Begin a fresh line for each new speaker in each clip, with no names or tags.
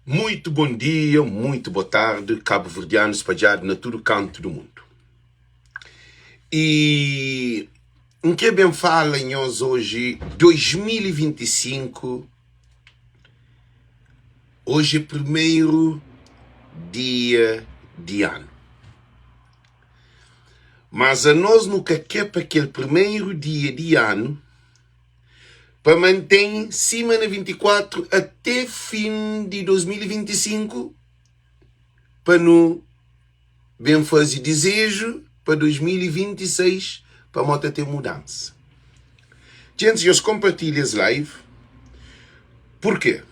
Muito bom dia, muito boa tarde, cabo-verdiano espalhado na todo canto do mundo. E em que bem fala nós hoje, 2025, hoje é primeiro dia de ano. Mas a nós nunca quer para aquele primeiro dia de ano para manter semana 24 até fim de 2025 para não bem fazer desejo para 2026 para moto ter mudança. Gente, eu compartilho as live. Por quê?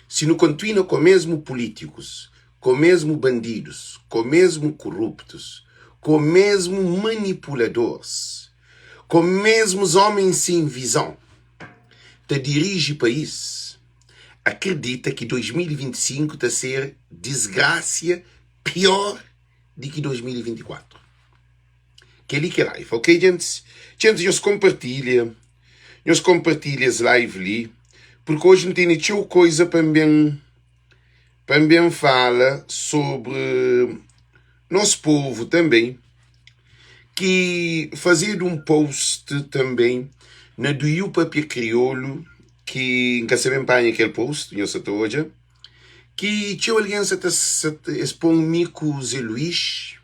Se não continua com mesmo políticos, com mesmo bandidos, com mesmo corruptos, com mesmo manipuladores, com mesmos homens sem visão, te dirige o país, acredita que 2025 está a ser desgraça pior do que 2024. Que ali que é live, ok, gente? Gente, nós compartilha as live ali, porque hoje não tem nenhuma coisa para bem fala sobre nosso povo também, que fazer um post também na do Papia Crioulo, que nunca se empanha aquele post, eu sei hoje, que tinha aliança expõe com o Zé Luís,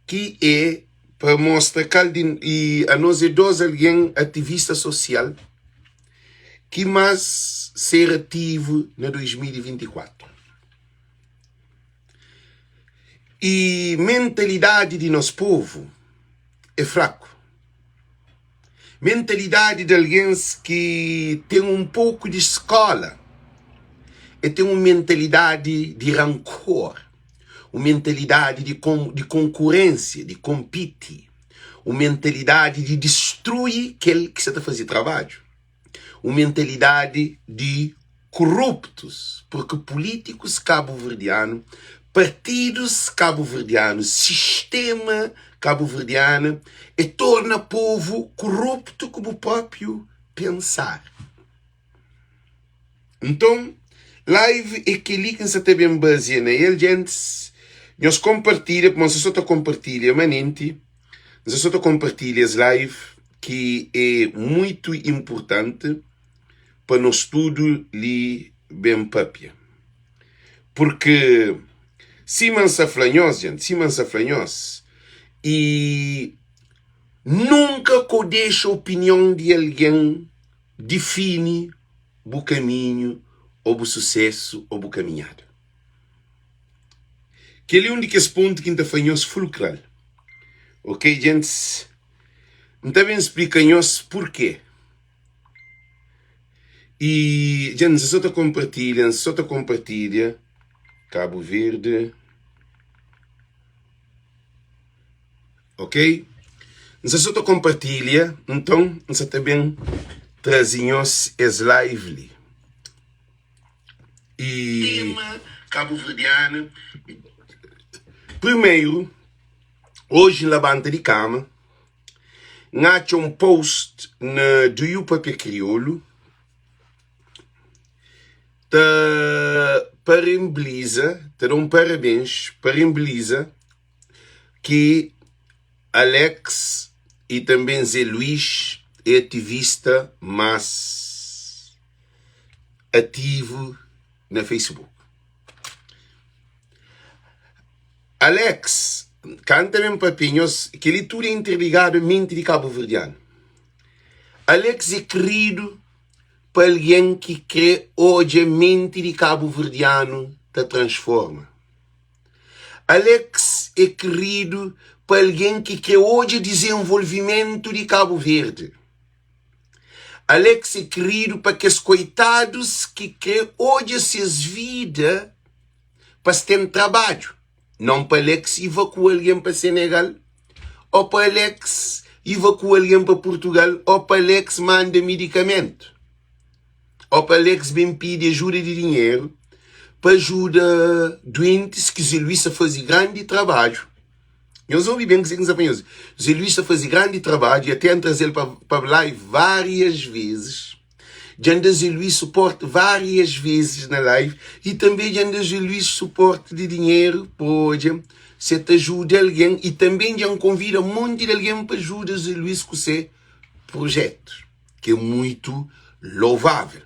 que é para mostrar que e a nós é dois alguém ativista social que mais ser ativo na 2024. E mentalidade de nosso povo é fraco. Mentalidade de alguém que tem um pouco de escola e tem uma mentalidade de rancor, uma mentalidade de concorrência, de compete, uma mentalidade de destruir aquele que você está fazendo trabalho, uma mentalidade de corruptos, porque políticos cabo-verdianos, partidos cabo-verdianos, sistema cabo-verdiano e torna o povo corrupto como o próprio pensar. Então, live é que liga-se até bem baseia nele, gente. Nós compartilha, mas só compartilha manente, nós só compartilha as live, que é muito importante para nós tudo ali bem papia. Porque se mansa flanhos, gente, se mansa flanhos, e nunca que deixa a opinião de alguém define o caminho ou o sucesso ou o caminhada. Que é o único ponto que está fanhos fulcral. Ok, gente? Então bem explica-nos porquê. E, gente, só te compartilha Cabo Verde. Ok? Só te compartilha, então, você também trazemos as live. E tema cabo-verdiano. Primeiro, hoje na banda de cama, nacho um post na do Papia Crioulo, parabeniza, te dá um parabéns, parabeniza que Alex e também Zé Luís é ativista, mas ativo na Facebook. Alex, canta mesmo papinhos, que ele tudo é interligado à mente de cabo-verdiano. Alex é querido para alguém que crê hoje a mente de cabo-verdiano te transforma. Alex é querido para alguém que quer hoje o desenvolvimento de Cabo Verde. Alex é querido para aqueles coitados que querem hoje as suas vidas para ter trabalho. Não para Alex evacuar alguém para Senegal, ou para Alex evacuar alguém para Portugal, ou para Alex manda medicamento, ou para Alex bem pede ajuda de dinheiro para ajudar doentes que Zé Luís faz grande trabalho. Eu ouvi bem que nos apanhou. Zé Luís faz grande trabalho e até trazer ele para live várias vezes. Janda Zé Luís suporte várias vezes na live e também Janda Zé Luís suporte de dinheiro, pode, se te ajuda alguém e também já convida um monte de alguém para ajudar Zé Luís com seu projeto, que é muito louvável.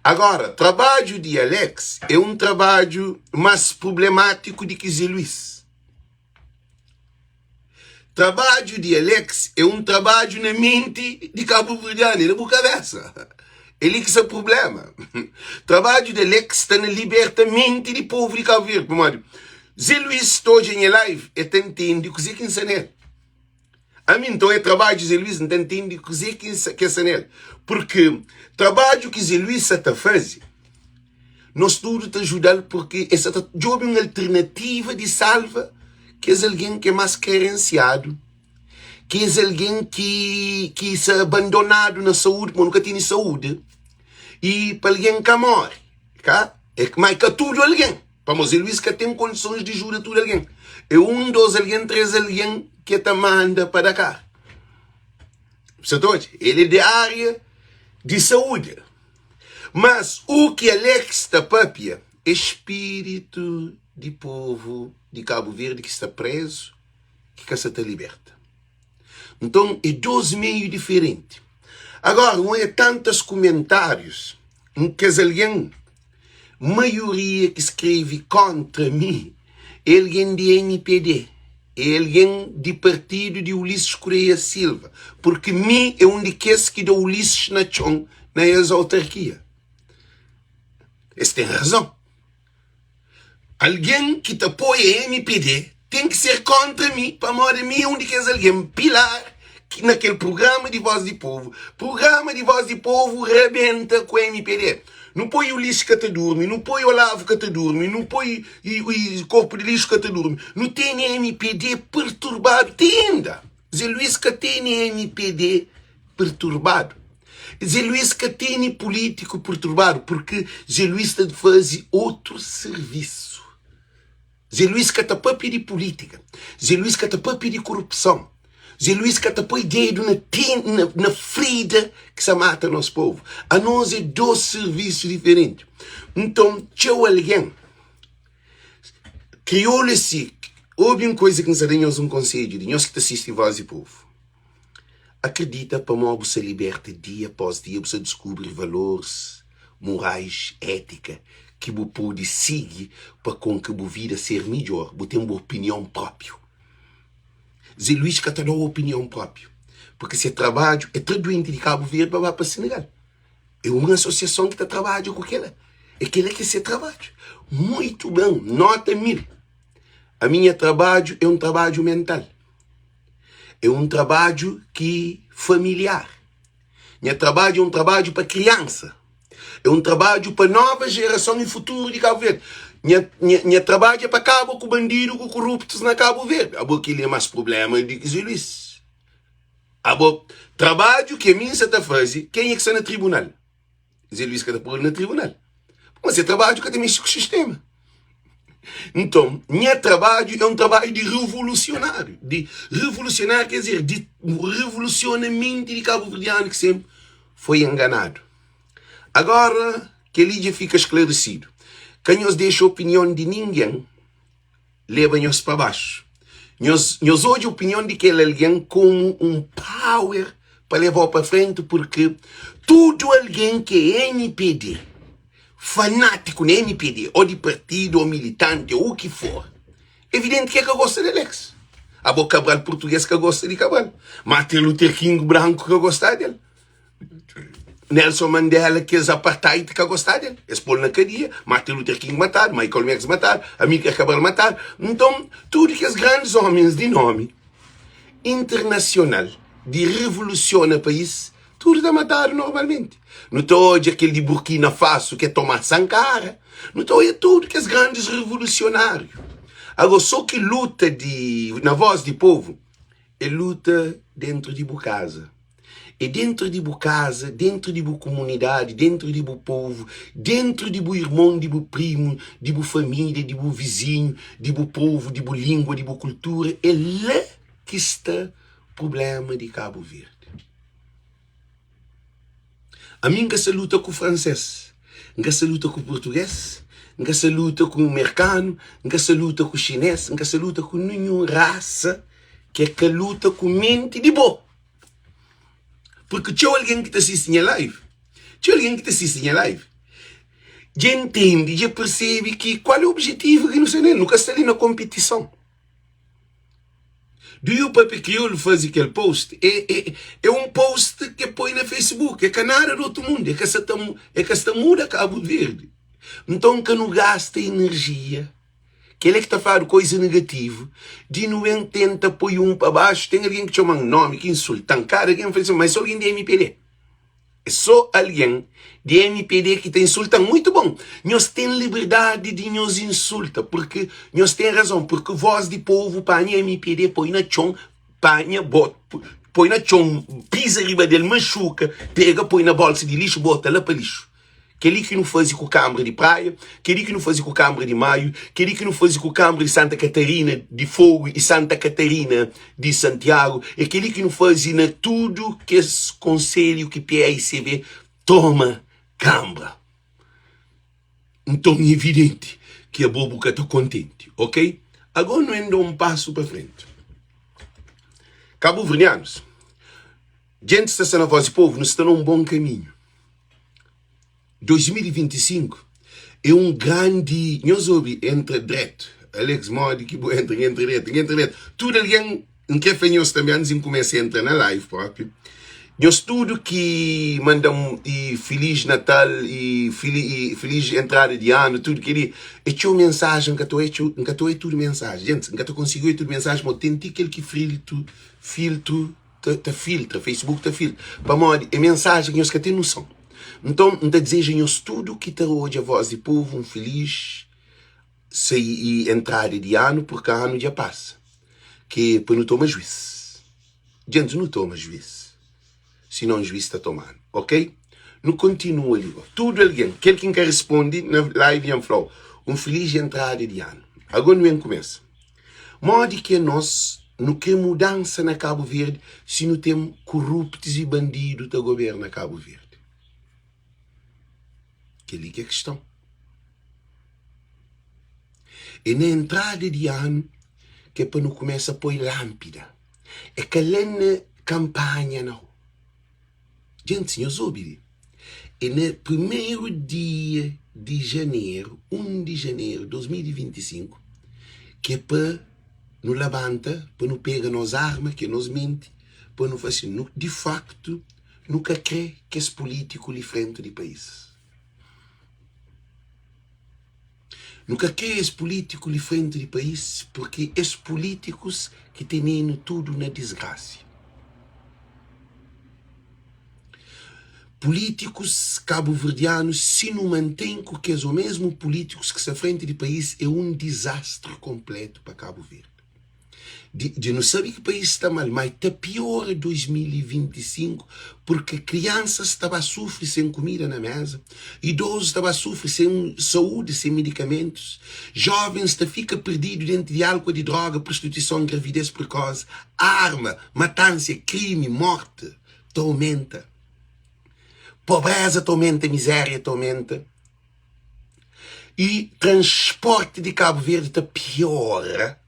Agora, trabalho de Alex é um trabalho mais problemático do que Zé Luís. Trabalho de Alex é um trabalho na mente de Cabo Verdeano, na boca cabeça. Ele que é o problema. Trabalho de Alex está na liberta mente do povo de Cabo Verde. Zé Luís hoje em live é tentando que Zé Quinsanel. A mim então é trabalho de Zé Luís não tentando que Zé Quinsanel. Porque trabalho que Zé Luís está fazendo, nós tudo te ajudar porque essa é uma alternativa de salva que é alguém que é mais carenciado, que é alguém que é abandonado na saúde, mas nunca tem saúde, e para alguém que morre, cá? É que mais que tudo alguém, para Zé Luís que tem condições de ajudar tudo alguém, é um dos alguém, três alguém que te manda para cá. Ele é da área de saúde, mas o que Alex está papia é espírito de povo de Cabo Verde que está preso, que se liberta. Então, é dois meios diferentes. Agora, não é tantos comentários em que alguém, maioria que escreve contra mim, é alguém de NPD, é alguém de partido de Ulisses Correia Silva, porque mim é um de que dá Ulisses na chão, na autarquia. Esse tem razão. Alguém que te apoia MPD tem que ser contra mim, para morrer mim um de que alguém pilar que naquele programa de Voz de Povo. Programa de Voz de Povo rebenta com o MPD. Não põe o lixo que te dorme, não põe o Olavo que te dorme, não põe o corpo de lixo que te dorme. Não tem MPD perturbado, tem ainda. Zé Luís que tem MPD perturbado. Zé Luís que tem político perturbado, porque Zé Luís está de fazer outro serviço. Zé Luís que está para pedir política. Zé Luís que está para pedir corrupção. Zé Luís que está para dedo na ferida que se mata nosso povo. A nós é dois serviços diferentes. Então, tchau alguém. Criou-lhe-se. Houve uma coisa que nos damos um conselho de nós que assistem Voz e Povo. Acredita para que você liberta dia após dia, você descobre valores morais, ética, que você pode seguir para com que a vida ser melhor. Você tem uma opinião própria. Zé Luís que tem uma opinião própria. Porque esse trabalho é todo doente de Cabo Verde para o Senegal. É uma associação que trabalha com aquela. É aquela que se trabalha. Muito bem, nota 1000. A minha trabalho é um trabalho mental. É um trabalho familiar. Meu trabalho é um trabalho para criança. É um trabalho para nova geração e futuro de Cabo Verde. Meu trabalho é para acabar com bandido, com corruptos na Cabo Verde. Aquilo é mais problema do que Zé Luís. Trabalho que a mim se está fazendo, quem é que está no tribunal? Zé Luís que está por no tribunal. Mas é trabalho que tem mexe com o sistema. Então, meu trabalho é um trabalho de revolucionário. De revolucionário quer dizer, de revolucionamento de Cabo Verdeano que sempre foi enganado. Agora, que ele já fica esclarecido. Quem nos deixa a opinião de ninguém, leva-nos para baixo. Nós hoje a opinião de aquele alguém como um power para levar para frente, porque tudo alguém que é NPD, fanático na NPD, ou de partido, ou militante, ou o que for, evidente que é que gosta de Alex. Há Cabral português que gosta de Cabral. Martin Luther King branco que gosta dele. Nelson Mandela que é apartheid que gosta dele. Eles pôr na cadeia. Martin Luther King matar, Michael X matar, Amílcar Cabral matar. Então, tudo que os grandes homens de nome internacional de revoluciona o país, tudo está matado normalmente. Não estou hoje aquele de Burkina Faso que é Thomas Sankara. Não estou aí tudo que os grandes revolucionários. Agora, só que luta na voz de povo é luta dentro de casa. E dentro de casa, dentro de comunidade, dentro de povo, dentro de irmão, de primo, de família, de vizinho, de povo, de língua, de cultura, é lá que está o problema de Cabo Verde. A mim que se luta com o francês, que se luta com o português, que se luta com o americano, que se luta com o chinês, que se luta com nenhuma raça que luta com mente de boa. Porque tinha alguém que te assiste em live. Tinha alguém que te assiste em live. Já entende, já percebe que qual é o objetivo que não sei nem, nunca está ali na competição. Do o papi crioulo faz aquele post? É um post que põe na Facebook, é canara do outro mundo, é que esta muda Cabo Verde. Então que não gasta energia, que ele é que está a fazer coisa negativa, de não tenta pôr um para baixo, tem alguém que chama um nome, que insulta, cara, alguém faz assim, mas só alguém de MPD. É só alguém de MPD que te insulta muito bom. Nós temos liberdade de nos insultar, porque nós temos razão, porque voz de povo, panha MPD, põe na chão, panha, põe na chão, pisa arriba dele, machuca, pega, põe na bolsa de lixo, bota lá para lixo. Aquele que não fazia com o Câmara de Praia, aquele que não fazia com o Câmara de Maio, aquele que não fazia com o Câmara de Santa Catarina de Fogo e Santa Catarina de Santiago, aquele que não fazia na tudo que esse conselho que PAICB toma Câmara. Então é evidente que a Bobuca está contente, ok? Agora não ando um passo para frente. Cabo-Verdianos, gente está sendo a voz do povo, não está num bom caminho. 2025 é um grande, nós ouvi entre direto, Alex Modi que entre direto, tudo alguém que fez também antes de começar a entrar na live próprio. Nós tudo que mandam e Feliz Natal e feliz entrada de ano, tudo que ele é uma mensagem que estou é tudo mensagem, gente, que estou conseguindo tudo mensagem, mas tentei aquele que filtra, Facebook te filtra, para Modi, é mensagem que nós que tem noção. Então, desejamos tudo que está hoje a voz do povo, um feliz entrada de ano, porque o ano já passa. Que para não tomar juízo. Gente, não toma juízo. Senão o juiz está tomando, ok? Não continua ali. Tudo alguém, aquele que quer responder na live e falou, um feliz entrada de ano. Agora não começa. Modo que nós não queremos mudança na Cabo Verde se não temos corruptos e bandidos da governo Cabo Verde. Que ali que é a questão. E na entrada de ano, que é para não começar a pôr lâmpada. É que lá na campanha, não. Gente, senhores, ouvi. E no primeiro dia de janeiro, 1 de janeiro de 2025, que é para não levanta, para não pegar nos armas, que nos mente, para não fazer, de facto, nunca crê que esse político lhe frente do país. Nunca quer esse político lhe frente do país, porque esses políticos que têm tudo na desgraça. Políticos cabo-verdianos, se não mantêm com que os mesmos políticos que se frente do país, é um desastre completo para Cabo Verde. De não saber que o país está mal, mas está pior em 2025, porque crianças estavam a sofrer sem comida na mesa, idosos estavam a sofrer sem saúde, sem medicamentos, jovens ficam perdidos dentro de álcool, de droga, prostituição, gravidez precoce, arma, matança, crime, morte, aumenta. Pobreza aumenta, miséria aumenta. E transporte de Cabo Verde está pior.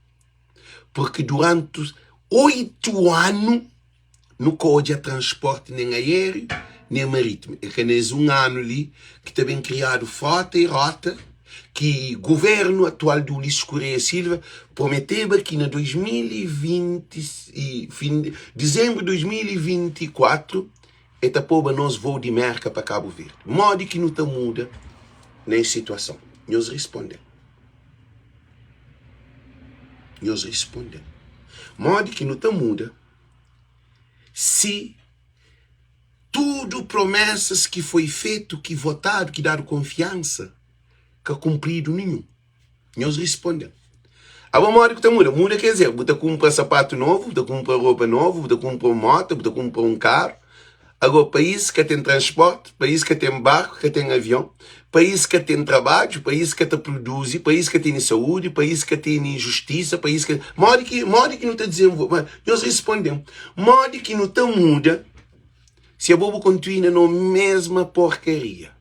Porque durante 8 anos não pode transporte nem aéreo, nem marítimo. É que nesse um ano ali que está bem criado frota e rota, que o governo atual do Ulisses Correia Silva prometeu que em 2020, dezembro de 2024, eta poba nós voo de merca para Cabo Verde. Modo que não está muda nessa situação. Nós respondemos. Nós respondemos. Modo que não está muda se tudo promessas que foi feito, que votado, que dado confiança, que é cumprido nenhum. Nós respondemos. Agora, modo que está muda. Muda quer dizer, você compra sapato novo, você compra roupa nova, você compra moto, você compra um carro. Agora, país que tem transporte, país que tem barco, que tem avião, país que tem trabalho, país que produz, país que tem saúde, país que tem justiça, país que... Modo que não está dizendo... Nós respondemos. Modo que não está muda Se a bobo continua na mesma porcaria,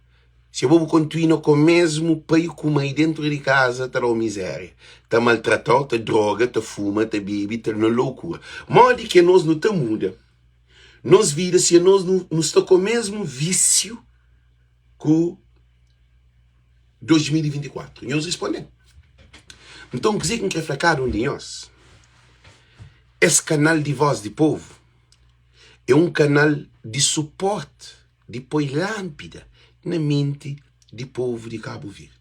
se a bobo continua com o mesmo pai comer dentro de casa, está na miséria, está maltratado, está droga, está fuma, está bebe, está na loucura. Modo que nós não estamos muda. Nós vida se nós não estamos com o mesmo vício que 2024. Nós respondemos. Então, quer dizer que refletir um de nós. Esse canal de voz do povo é um canal de suporte, de pôr lâmpada na mente do povo de Cabo Verde.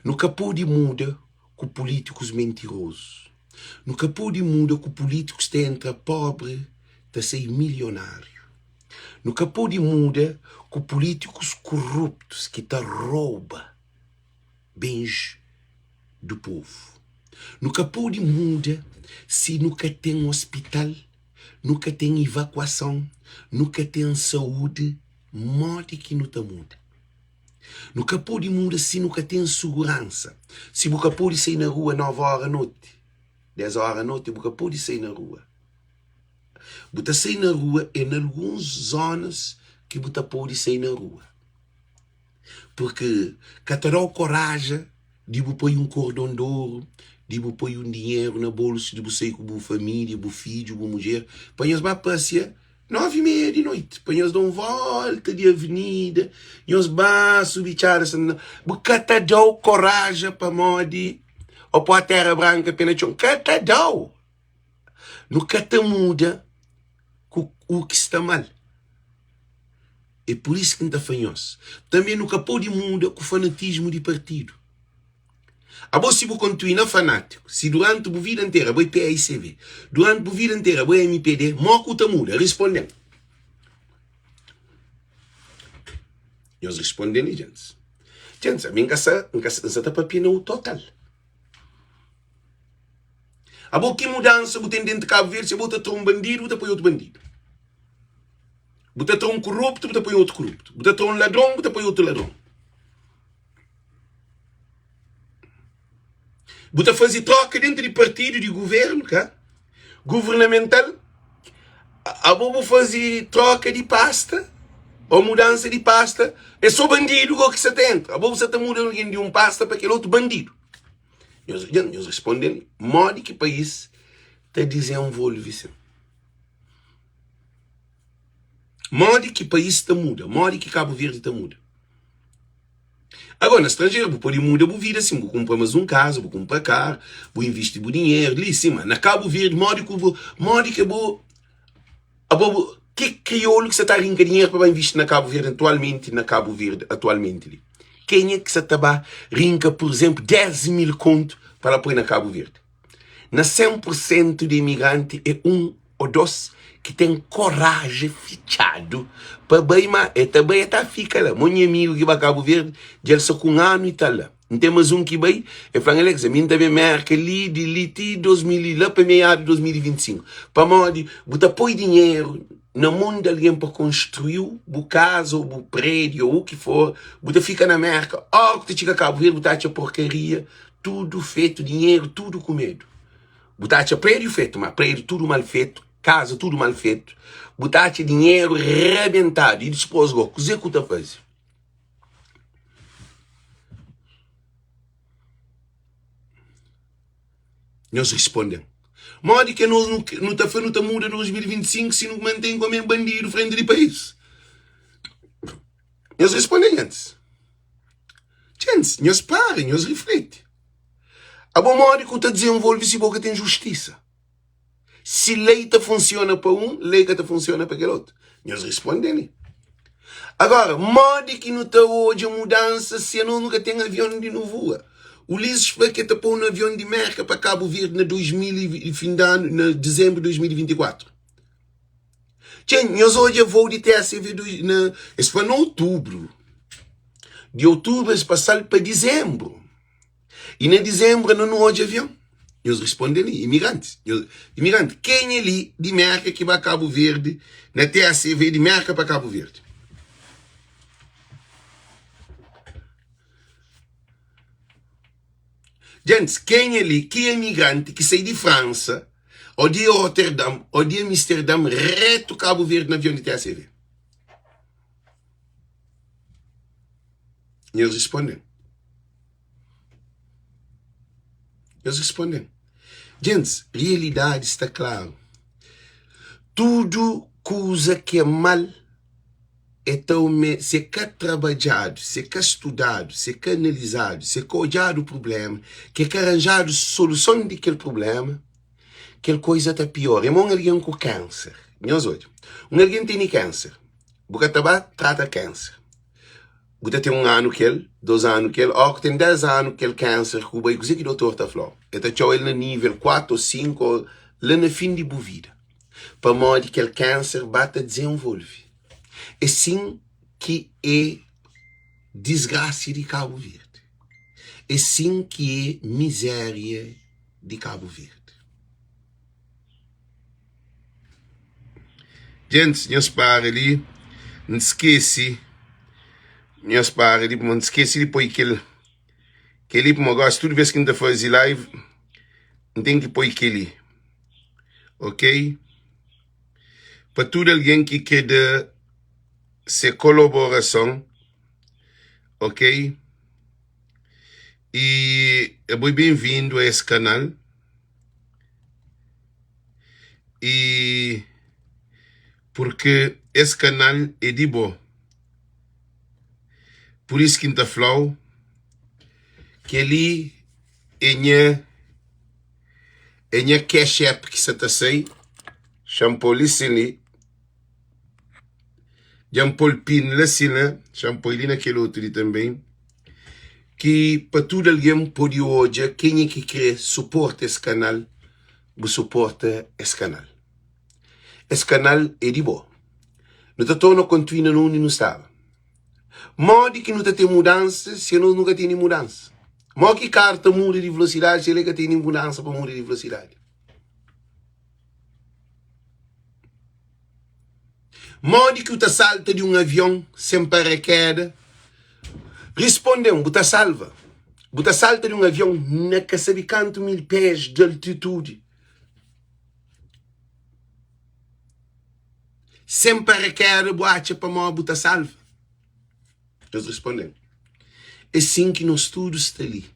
Nunca pode mudar com políticos mentirosos. Nunca pode mudar com políticos que entram pobre de ser milionário. Nunca pode mudar com políticos corruptos que te roubam bens do povo. Nunca pode mudar se nunca tem hospital, nunca tem evacuação, nunca tem saúde, modo que não está muda. Nunca pode mudar se nunca tem segurança. Se nunca pode sair na rua 9 horas da noite, 10 horas da noite, nunca pode sair na rua. Você sair na rua em algumas zonas que você pode sair na rua. Porque catará coragem de você pôr um cordão de ouro, de você pôr um dinheiro na bolsa, de você ir com a família, o filho, a mulher, para nós passear 9h30 da noite, para nós dar uma volta de avenida, nós vamos subir você catará coragem para modi, ou para a terra branca, pena chão, catará. Nunca te muda o que está mal. É por isso que não está fanhoso. Também nunca pode mudar com o fanatismo de partido. A você se você continuar fanático, se durante a vida inteira você PICV, durante a vida inteira você MPD, moco te muda, respondendo. Nós respondemos, gente. Gente, a mim está para pena o total. A boa que mudança você tem dentro de Cabo Verde, se você tem um bandido, você põe outro bandido. Você tem um corrupto, você põe outro corrupto. Você tem um ladrão, você põe outro ladrão. Você faz troca dentro de partido de governo, cá? Governamental. A boa fazer troca de pasta, ou mudança de pasta, é só bandido que você tem. A boa você está mudando de um pasta para aquele outro bandido. Nós respondemos, modo que o país está desenvolvendo. Modo que o país está muda, modo que Cabo Verde está muda. Agora, no estrangeiro, pode mudar a vida, assim, vou comprar mais um caso, vou comprar carro, vou investir dinheiro, ali, sim, mas na Cabo Verde, modo que vou, que crioulo que você está rindo dinheiro para investir na Cabo Verde atualmente, quem é que você está rinca, por exemplo, 10 mil conto para pôr na Cabo Verde? Na 100% de imigrante é um ou dois que tem coragem fichado para bem, mas também está fica lá. Meu amigo que vai a Cabo Verde, já só com um ano e tal lá. Não tem mais um que vai, e fala, Alex, a mim também marca ali, de liti 2000, lá para meado de 2025. Para modo, você põe dinheiro no mundo de alguém para construir o casa, o prédio, ou o que for, você fica na merca, que você chega a Cabo Verde, você acha porcaria, tudo feito, dinheiro, tudo com medo. Você acha prédio feito, mas prédio tudo mal feito, casa tudo mal feito, você acha dinheiro rebentado, e depois, o que você está fazendo? Nós respondemos. Modo que nós não está fazendo muda em 2025 se não mantém como um bandido frente de país. Nós respondemos antes. Gente, nós parem, nós refletem. A bom modo que está desenvolve se boca tem justiça. Se lei funciona para um, lei que funciona para aquele outro. Nós respondemos. Agora, modo que não está hoje a mudança se não nunca tem avião de novo. O Ulisses foi que tapou um avião de merca para Cabo Verde na fim de ano, na dezembro de 2024. Nós hoje vou de TSV, isso foi em outubro. De outubro eles passaram para dezembro. E em dezembro não hoje avião. Nós respondemos, imigrantes. Imigrante, quem é ali de merca que vai a Cabo Verde, na TSV de merca para Cabo Verde? Gente, quem é ali, que é imigrante, que sai de França, ou de Rotterdam, ou de Amsterdam, reto Cabo Verde no avião de TSV? E eles respondem. Eles respondem. Gente, realidade está claro. Tudo coisa que é mal, então, se é trabalhado, se é estudado, se é analisado, se é olhado o problema, que é arranjado solução daquele problema, aquela coisa está pior. É alguém com câncer. Nós olhamos. Alguém tem câncer. Porque trata câncer. Você tem 1 ano que ele, 2 anos que ele, ou tem 10 anos que ele câncer, que o que o doutor está falando. Então, ele no nível 4 ou 5, lá no fim de sua vida. Para modo que ele câncer bata desenvolve. É assim que é desgraça de Cabo Verde. É assim que é miséria de Cabo Verde. Gente, nós para ali, não esquece, nós para ali, não esquece depois que ele para gosto, toda vez que a gente faz live, não tem que pôr aquele, ok? Para todo alguém que quer ser colaboração, ok? E é muito bem-vindo a esse canal. E porque esse canal é de bom. Por isso que está falando que ele é cash app que você está sem, shampoo licine, shampoo pin licine, shampoo ali naquele outro ali também, que para todo alguém pode hoje, quem é que quer suporte esse canal, você suporta esse canal. Esse canal é de bom. Não está todo continuando onde não estava. Modo que não tem mudança, se nós nunca tem mudança. Modo que carta muda de velocidade, se ele que tem mudança para mudar de velocidade. Modo que você salta de avião sem paraquedas. Respondeu, você salva. Você salta de avião na que sabe quanto 1000 pés de altitude. Sem paraquedas, boate para mim, você salva. Eles respondem. É assim que nós todos está ali.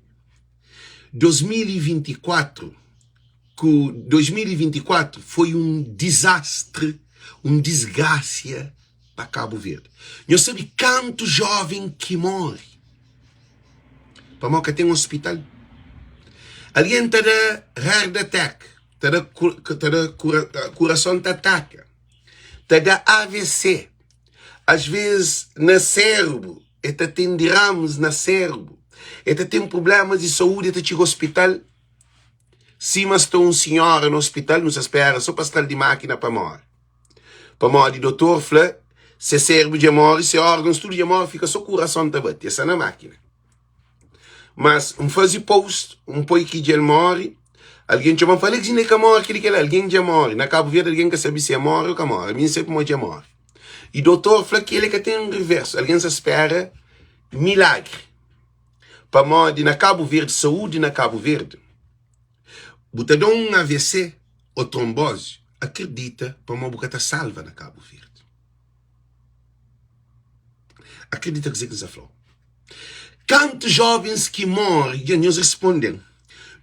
2024 foi desastre, desgraça para Cabo Verde. Nós sabemos quanto jovem que morre. Para mim que tem hospital. Alguém está da heart attack, está da coração te ataca, está da AVC. Às vezes, no cérebro, tem derrames no cérebro, tem problemas de saúde, chega ao hospital. Se mas está senhora no hospital, não se espera, só para estar de máquina para morrer. Para morrer, o doutor fala, se cérebro de morre, se órgãos, tudo de morre, fica só o coração de bater, essa é na máquina. Mas, faz post, põe que ele morre, alguém chama, fala que não morre, alguém já morre. Na Cabo Verde, alguém que sabe se é morre ou que morre. A mim sempre morre, morre. E o doutor fala que ele que tem um reverso. Alguém se espera milagre. Para morrer na Cabo Verde, saúde na Cabo Verde. Botadão um AVC ou trombose, acredita para uma bocata salva na Cabo Verde. Acredita que você falou. Quantos jovens que morrem, nós respondem.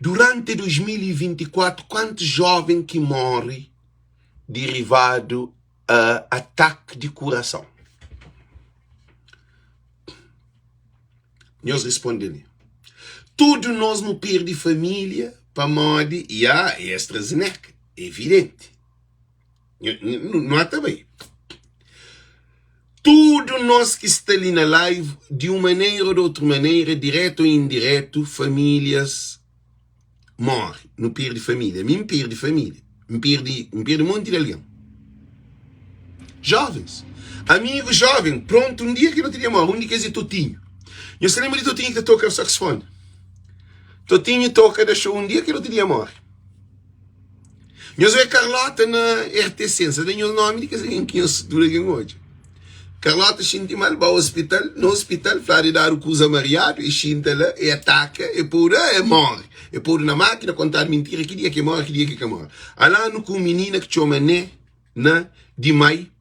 Durante 2024, quantos jovens que morrem derivado a ataque de coração? Nós respondemos. Tudo nós não perde família para morrer e a AstraZeneca. É evidente. Não há também. Tudo nós que está ali na live, de uma maneira ou de outra maneira, direto ou indireto, famílias morrem. Não perde família. Me perde família. Me perde um monte de alguém. Jovens. Amigos jovens. Pronto, um dia que não teria morre. Um dia que é Totinho. Eu se lembro de Totinho que toca o saxofone. Totinho toca da show um dia que não teria morre. Eu sou a Carlota na RTC. Você tem o nome de que eu estou hoje. Carlota sente mal para o hospital, no hospital, fala de dar o coisa mariado, e sente lá, e ataca, e pura, e morre. E pura na máquina, contar mentira, que dia que morre, que dia que morre. Alá no com menina que chama de mai,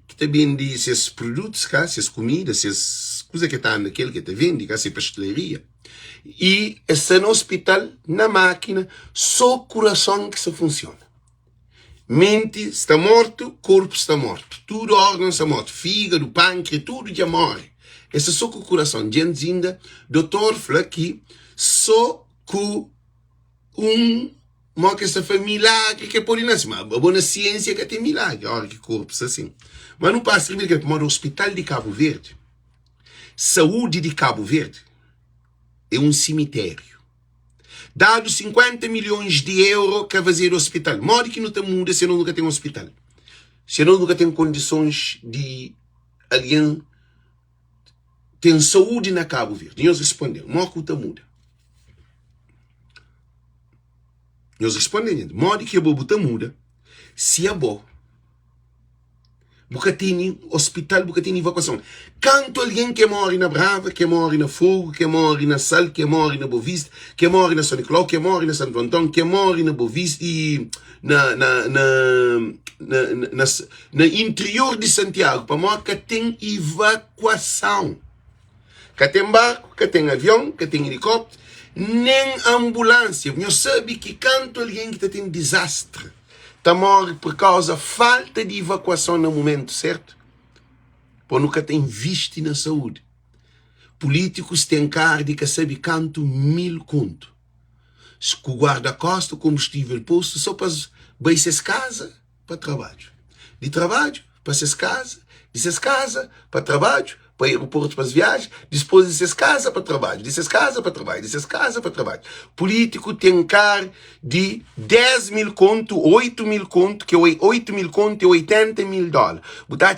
que também de esses produtos, esses comidas, esses coisa que está naquele que te vende, que é pastelaria. E está no hospital, na máquina, só o coração que se funciona. Mente está morto, corpo está morto. Tudo órgão está morto. Fígado, pâncreas, tudo já morre. Esse é só com o coração. Gente ainda, doutor falou aqui, só com que essa foi milagre que é por nascer. Mas a boa ciência que tem milagre. Olha que corpo assim. Mas não passa que o hospital de Cabo Verde, saúde de Cabo Verde, é um cemitério. Dado 50 milhões de euros que fazer o hospital. Mora que não tem mundo se não nunca tem um hospital. Se não nunca tem condições de alguém tem saúde na Cabo Verde. E nós respondemos, mora que não muda. Nós respondemos, mora que a boa muda. Se é bom. Porque tem hospital, porque tem evacuação. Canto alguém que mora na Brava, que mora na Fogo, que mora na Sal, que mora na Bovista, que mora na São Nicolau, que mora na Santo Antônio, que mora na Bovista e na interior de Santiago, para mostrar que tem evacuação. Que tem barco, que tem avião, que tem helicóptero, nem ambulância. Você sabe que canto alguém que tem desastre, está morre por causa da falta de evacuação no momento certo, por nunca tem visto na saúde. Políticos têm cara de que sabe canto 1000 conto. Com o guarda-costa, combustível posto, só para essas casa para trabalho. De trabalho para essas casa, dessas casa para trabalho, para aeroporto, para as viagens, depois dessas casa para trabalho, dessas casa para trabalho, dessas casa para trabalho. Político tem cara de 10 mil conto, 8 mil conto, que 8 mil conto é 80 mil dólares. Botar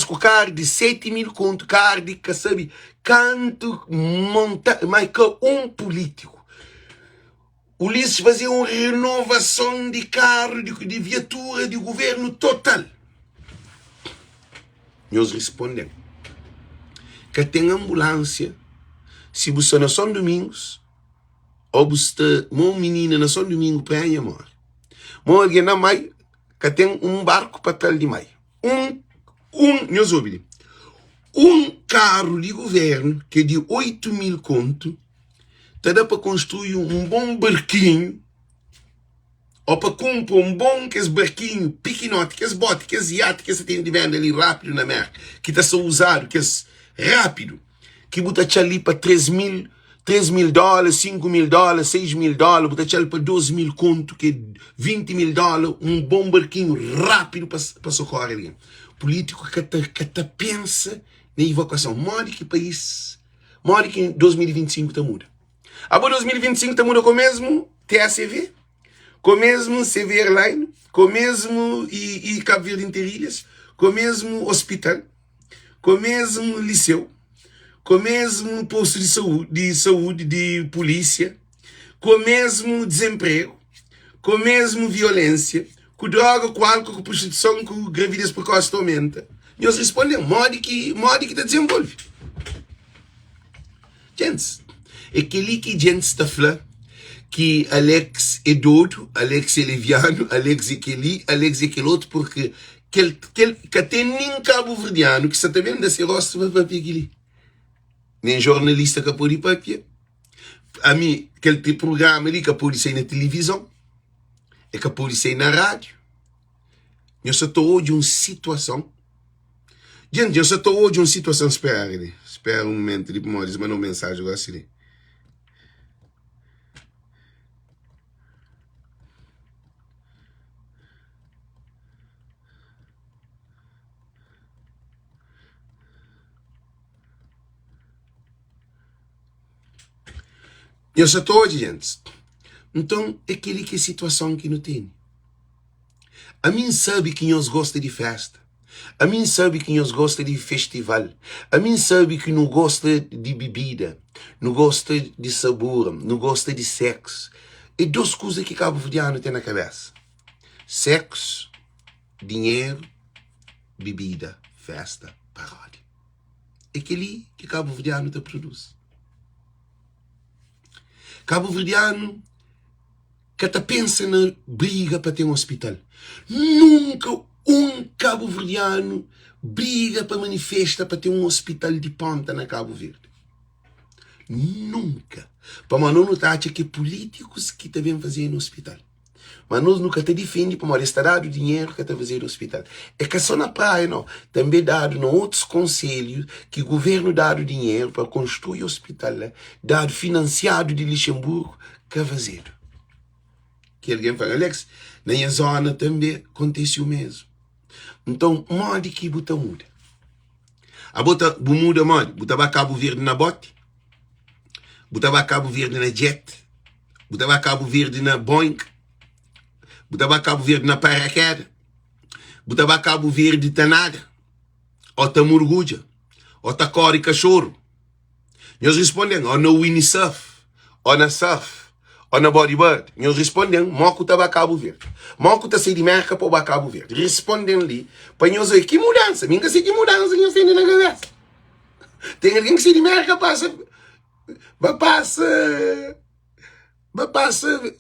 com cara de 7 mil conto, cara de que sabe, canto monta, mas que político. Ulisses fazia uma renovação de carro, de viatura, de governo total. Nós respondemos que tem ambulância, se você na São Domingos, ou você uma menina na São Domingo para ir embora. Mas alguém na Maio, que tem um barco para tal de Maio. Nós ouvimos, carro de governo que é de 8 mil conto, te dá para construir um bom barquinho, ou para comprar um bom que esse barquinho pequenote, que esse bote, que esse iate, que você tem de venda ali rápido na mer, que está só usado, que esse rápido, que botar ali para 3 mil dólares, 5 mil dólares, 6 mil dólares, botar ali para 12 mil conto, que é 20 mil dólares, um bom barquinho rápido para socorrer alguém. Político que te pensa na evacuação. Mora que país, mora que em 2025 está muda. Agora 2025 está muda com o mesmo TACV, com o mesmo CV Airline, com o mesmo e Cabo Verde Interilhas, com o mesmo hospital, com o mesmo liceu, com o mesmo posto de saúde, de polícia, com o mesmo desemprego, com a mesma violência, com droga, com álcool, com prostituição, com gravidez precoce aumenta. E nós respondemos, modo que está desenvolve. Gente, é aquele que gente está falando que Alex é doido, Alex é leviano, Alex é aquele, Alex é aquele outro, porque que tem nem cabo-verdiano que está vendo desse rosto para papel aquele. Nem jornalista que pode ir papel. A mim, aquele programa ali que pode ser na televisão, é que pode ser na rádio. Eu só estou hoje em uma situação. Gente, eu só estou hoje em uma situação. Espera um momento, ele pode mandar uma mensagem agora assim. Eu só estou hoje, gente. Então, é aquele que é a situação que não tem. A mim sabe que nós gosta de festa. A mim sabe que nós gosta de festival. A mim sabe que não gosta de bebida. Não gosta de sabor. Não gosta de sexo. É duas coisas que Cabo Verdeano tem na cabeça. Sexo, dinheiro, bebida, festa, paródia. É aquele que Cabo Verdeano te produz. Cabo Verdeano que até pensa na briga para ter um hospital. Nunca cabo-verdiano briga para manifesta para ter um hospital de ponta na Cabo Verde. Nunca. Para nós não está que políticos que também faziam no hospital. Mas nós nunca te defende para nós está dado dinheiro que está fazendo no hospital. É que só na praia, não. Também dado em outros conselhos que o governo dado dinheiro para construir hospital, dado financiado de Luxemburgo, que fazer. Que alguém fala, Alex, na minha zona também acontece o mesmo. Então, modo que buta muda. A bota muda modo, botava Cabo Verde na bote, botava Cabo Verde na jet, botava Cabo Verde na Boeing, botava Cabo Verde na paraquedas, botava Cabo Verde tanada, ou ta murguja, ou ta core cachorro. Nós respondemos, ou no windsurf, ou na surf, ou na bodyboard. Nós respondemos, moco tava Cabo Verde. Moco tá sei de merca para Cabo Verde. Respondem ali, para nós ver que mudança. Minha sei que mudança nós temos na cabeça. Tem alguém que sei de merca passa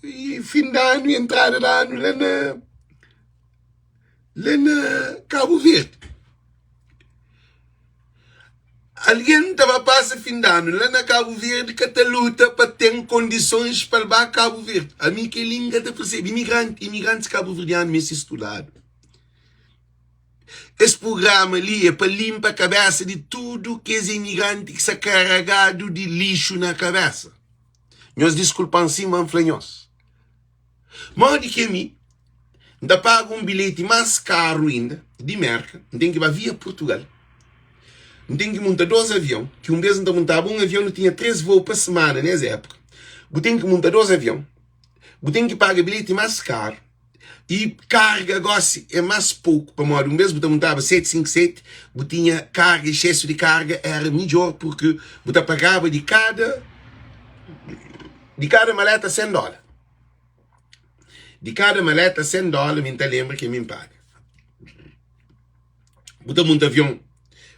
e fim de ano e entrada de ano lá na Cabo Verde. Alguém estava passando fim de ano lá na Cabo Verde que está luta para ter condições para levar a Cabo Verde. A mim que língua te percebe. Imigrantes cabo-verdianos me estudado. Esse programa ali é para limpar a cabeça de tudo que é imigrante que está carregado de lixo na cabeça. Nós desculpamos sim, mas nós. Mas que a mim, ainda pago um bilhete mais caro ainda, de merca, tem que ir via Portugal. Não tem que montar 2 aviões, que um vez não montava um avião, não tinha 3 voos por semana nessa época. Eu tenho que montar 2 aviões, eu tenho que pagar bilhete mais caro, e carga agora é mais pouco para morar. Um vez eu montava 757, eu tinha carga, excesso de carga, era melhor, porque eu pagava de cada maleta $100. De cada maleta $100, me lembra que me paga. Eu monto avião,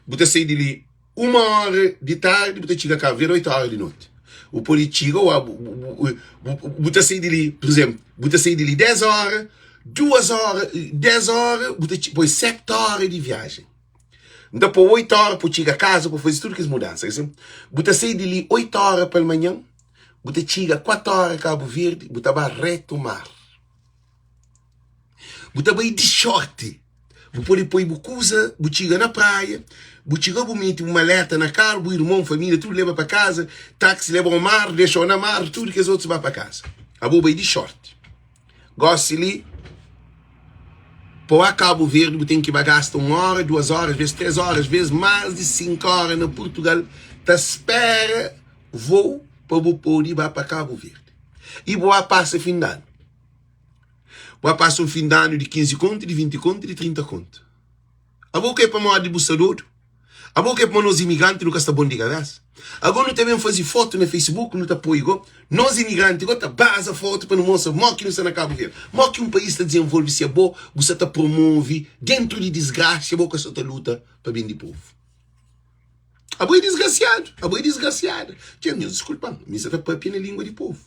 você sai dali 1h de tarde, você chega a Cabo Verde 8h de noite. O político, você sai dali, por exemplo, você sai dali 10h, 2h, 10h, depois 7h de viagem. Depois 8h, para chegar a casa, para fazer tudo que as mudanças. Você sai dali 8h pela manhã, você chega 4h a Cabo Verde, você vai retomar. Você vai de short. Você pode pôr bucusa, você chega na praia, você chega a meter uma maleta na carro, o irmão, família, tudo leva para casa, táxi leva ao mar, deixa na mar, tudo que os outros vão para casa. A boba vai de short. Gosta ali, para Cabo Verde, você tem que gastar 1h, 2h, às vezes 3h, às vezes mais de 5h na Portugal, te espera voo para você poder ir para Cabo Verde. E você passa fim de ano. Vai passar um fim de ano de 15 conto, de 20 conto, de 30 conto. A boca é para nós de bussador. A boca é para nós imigrantes, nunca está bom de cabeça. Agora não também fazer foto no Facebook, não está apoio. Nós imigrantes, agora está base foto para não mostrar, mó que não está na Cabo Verde. Mó que um país está desenvolvendo, se é bom, você está promove, dentro de desgraça, a boca só está luta para bem de povo. A boa é desgraciado, a boa é desgraciada. Tia, me desculpa, mas está para a língua de povo.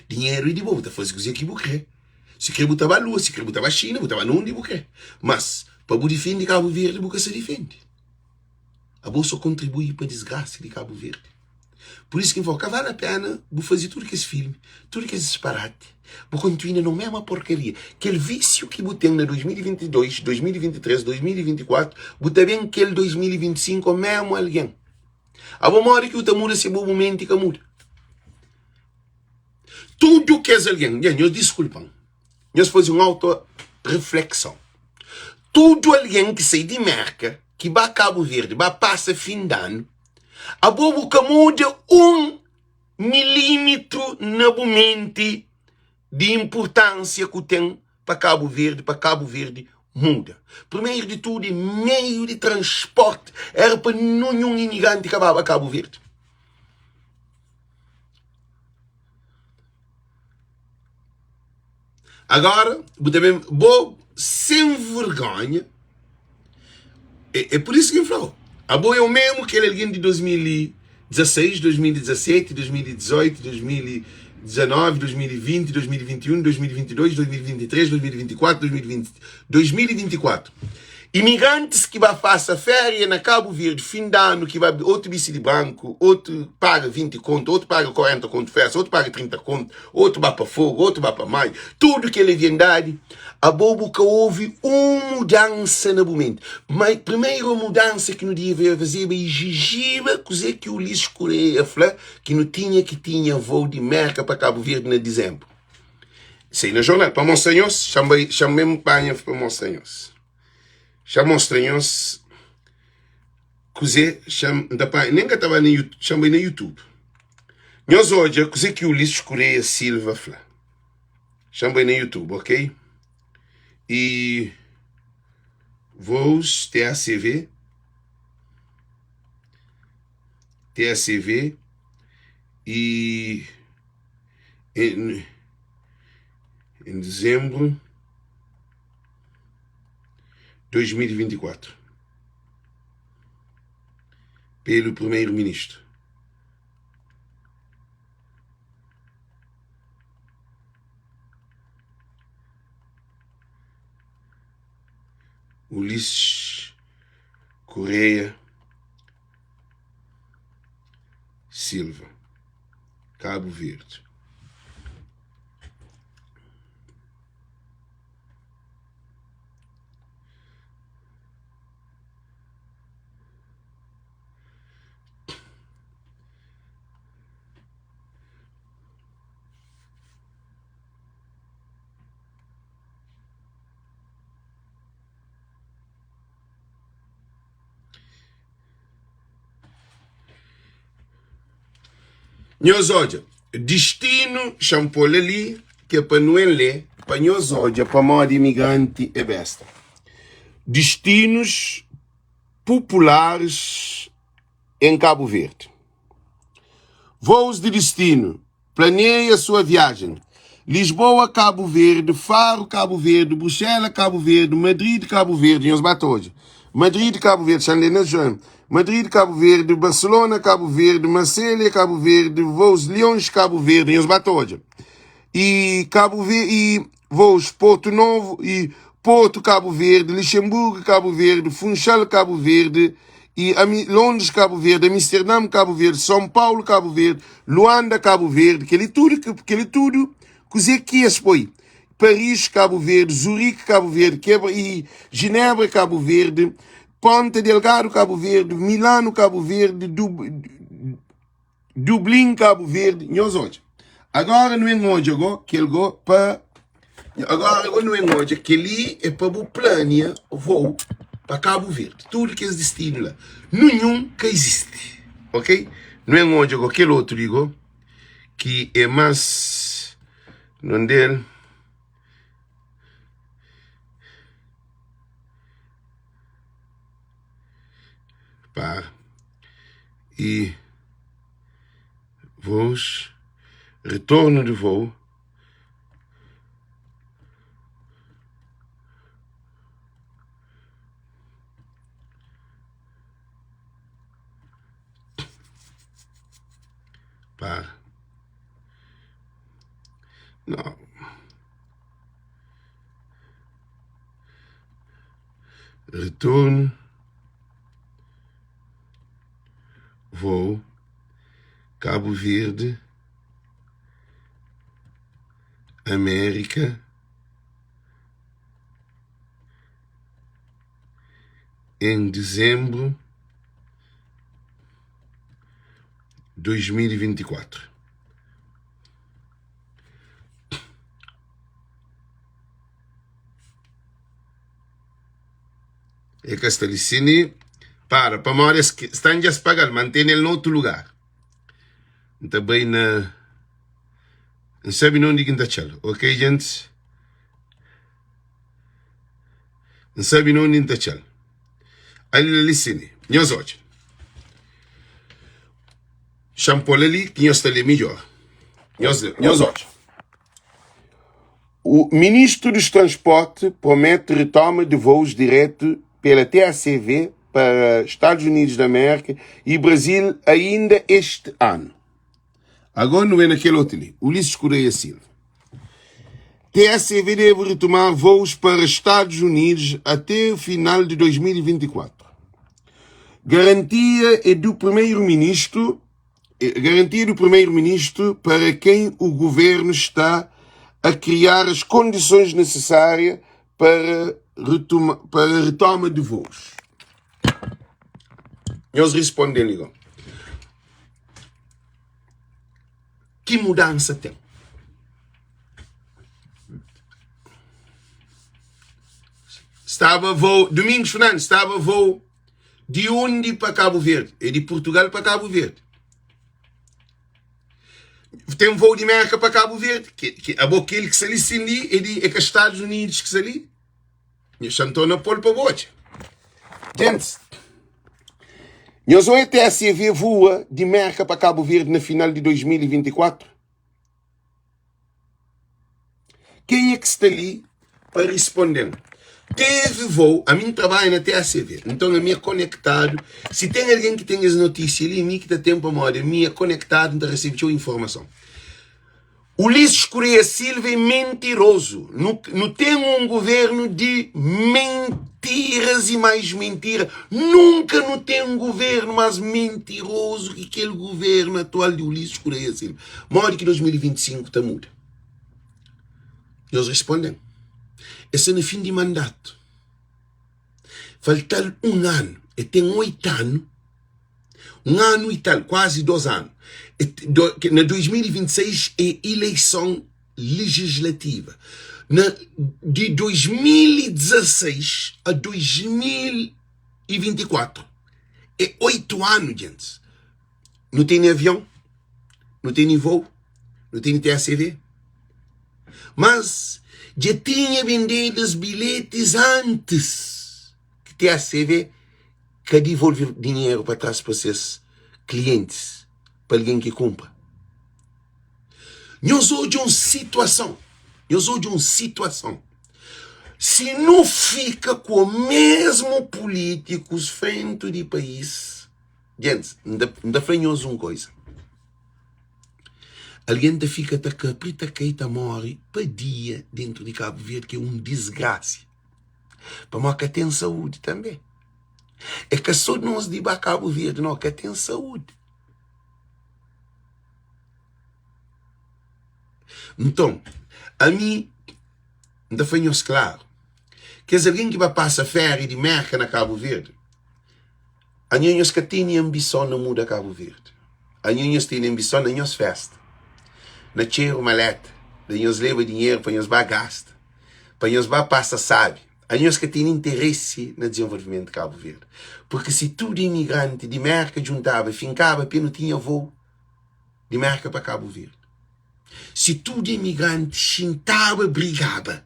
Dinheiro e de povo, está fazendo coisa que você quer. Se quer botar a lua, se quer botar a China, botar a onde você quer. Mas, para você defender Cabo Verde, você se defende. A bolsa contribui para a desgraça de Cabo Verde. Por isso que vale a pena você fazer tudo que esse filme, tudo que esse disparate, você continuar na mesma porcaria. Aquele vício que você tem em 2022, 2023, 2024, você também quer 2025 o mesmo alguém. A boa hora que você muda, esse bom momento que muda. Tudo que é alguém, nós desculpam. Nós fazemos uma auto-reflexão. Tudo alguém que sai de merca, que vai a Cabo Verde, vai passar fim de ano, a boca muda 1 milímetro no momento de importância que tem para Cabo Verde muda. Primeiro de tudo, meio de transporte era para nenhum imigrante que vai a Cabo Verde. Agora, vou sem vergonha. É por isso que eu falo. A boa é o mesmo que ele alguém de 2016, 2017, 2018, 2019, 2020, 2021, 2022, 2023, 2024, 2024. Imigrantes que vai fazer férias na Cabo Verde, fim de ano, que vai outro bici de branco, outro paga 20 conto, outro paga 40 conto festa, outro paga 30 conto, outro vai para fogo, outro vai para maio. Tudo que ele vem dar, a bobo que houve uma mudança no momento. Mas primeira mudança que não devia fazer é exigir coisa que o Ulisses Correia falou, que não tinha voo de merca para Cabo Verde em dezembro. Sei na jornal, para Monsanhos, chamei-me para Monsanhos. Chamam estranhos, nem que estava no YouTube, chamei no YouTube. Nós hoje, coisa que o Ulisses Correia Silva fala. Chamei no YouTube, ok? E voos TACV e em dezembro 2024, pelo primeiro-ministro. Ulisses Correia Silva, Cabo Verde. Nós olha, destino champolha ali, que é para não ler, para nós olha, para modo de imigrante é besta. Destinos populares em Cabo Verde. Voos de destino. Planeie a sua viagem. Lisboa, Cabo Verde, Faro, Cabo Verde, Bruxelas, Cabo Verde, Madrid, Cabo Verde, nós hoje. Madrid, Cabo Verde, Chanlena João. Madrid, Cabo Verde, Barcelona, Cabo Verde, Marselha, Cabo Verde, voos Leões, Cabo Verde, nós hoje. E Cabo Verde, e voos Porto Novo, e Porto, Cabo Verde, Luxemburgo, Cabo Verde, Funchal, Cabo Verde, e Londres, Cabo Verde, Amsterdã, Cabo Verde, São Paulo, Cabo Verde, Luanda, Cabo Verde, aquele tudo, coisa que foi. Paris, Cabo Verde, Zurique, Cabo Verde, e Genebra, Cabo Verde, Ponte Delgado, Cabo Verde, Milano, Cabo Verde, Dublin, Cabo Verde, nós hoje. Agora não é hoje, que ele go para agora não é hoje, que ele é para o plano voo para Cabo Verde, tudo que é destino lá, nenhum que existe, ok? Não é hoje, aquele outro digo que é mais não dele. Para e voos, retorno de voo, para não retorno voo Cabo Verde, América, em dezembro 2024. É Castelicini para memórias que estão a pagar, mantém ele em outro lugar. Também não sabe não diga tchau, ok, gente? Não sabe não diga tchau. Aí listen, nós hoje. Champoleli que nós está melhor. Nós hoje. O ministro dos Transportes promete retoma de voos direto pela TACV para Estados Unidos da América e Brasil ainda este ano. Agora não é naquele outro ali. Ulisses Correia Silva. TSV deve retomar voos para Estados Unidos até o final de 2024. Garantia do Primeiro-Ministro para quem o governo está a criar as condições necessárias para retoma de voos. Eles respondem ligam. Que mudança tem? Domingos Fernandes, estava voo de onde para Cabo Verde? É de Portugal para Cabo Verde. Tem voo de América para Cabo Verde. Aquele que se ali é que Estados Unidos que se ali. Eu chantou na pole para bote. Gente, nós vamos até a CV voa de América para Cabo Verde na final de 2024. Quem é que está ali para responder? Teve voo, a mim trabalha na TACV, então a minha conectado. Se tem alguém que tem as notícias ali, que está tempo a moda, a minha conectado, então recebeu informação. Ulisses Correia Silva é mentiroso. Não tem um governo de mentiras e mais mentira. Nunca não tem um governo mais mentiroso que aquele governo atual de Ulisses Correia Silva. Modo que 2025 está muda. Eles respondem. Esse é no fim de mandato. Falta um ano. E tem 8 anos. Um ano e tal, quase 2 anos. Na 2026 é eleição legislativa. De 2016 a 2024. É 8 anos, gente. Não tem avião. Não tem voo. Não tem TACV. Mas já tinha vendido os bilhetes antes que TACV que devolver dinheiro para trás para seus clientes, para alguém que compra. Nós hoje uma situação. Se não fica com o mesmo políticos frente de país, gente, ainda frenhos uma coisa. Alguém da fica da caprita que morre para dia dentro de Cabo Verde, que é uma desgraça. Para nós que tem saúde também. É que só nós de Cabo Verde não que tem saúde. Então, a mim, ainda foi claro, que se alguém que vai passar férias de merca na Cabo Verde, a nós que tem ambição não muda Cabo Verde. A nós tem ambição na nossa festa. Na cheiro maleta, daí nós leva dinheiro para nós gastar, para nós passar sabe, a nós que tem interesse no desenvolvimento de Cabo Verde, porque se tudo imigrante de merca juntava, fincava, porque não tinha voo de merca para Cabo Verde. Se tudo imigrante chintava, brigava,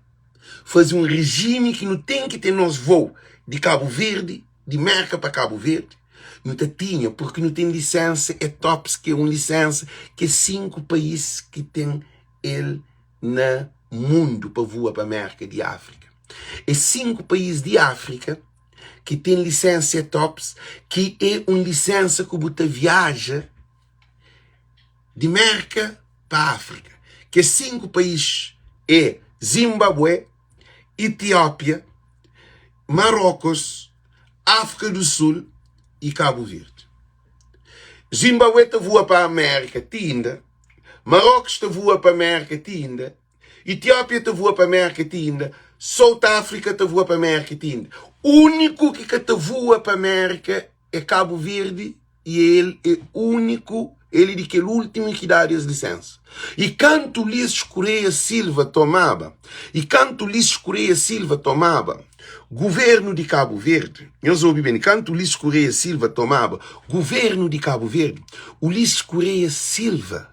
fazia um regime que não tem que ter nosso voo de Cabo Verde, de merca para Cabo Verde. Não tinha, porque não tem licença, é TOPS, que é uma licença que 5 países que tem ele no mundo para voar para a América de África. É 5 países de África que tem licença TOPS, que é uma licença que você viaja de América para a África. Que 5 países é Zimbábue, Etiópia, Marrocos, África do Sul e Cabo Verde. Zimbábue te voa para a América, tinda. Marrocos te voa para a América, tinda. Etiópia te voa para a América, tinda. South África te voa para a América, tinda. O único que te voa para a América é Cabo Verde e ele é único, ele é aquele último que dá as licenças. E quando Ulisses Correia Silva tomava, governo de Cabo Verde, eu ouvi bem, quando Ulisses Correia Silva tomava governo de Cabo Verde, Ulisses Correia Silva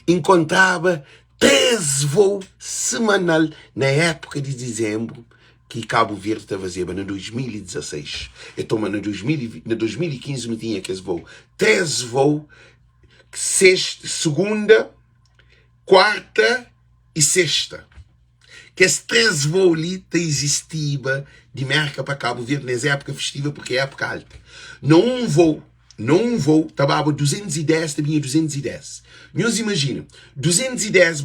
encontrava 3 voos semanal na época de dezembro que Cabo Verde estava fazendo, em 2016. Então, em 2015 não tinha aqueles voos. 3 voos, segunda, quarta e sexta. Que esses 3 voos ali existiam de América para Cabo Verde nessa época festiva, porque é época alta. Não um voo Não vou, estava 210, também 210. Nós imagina, 210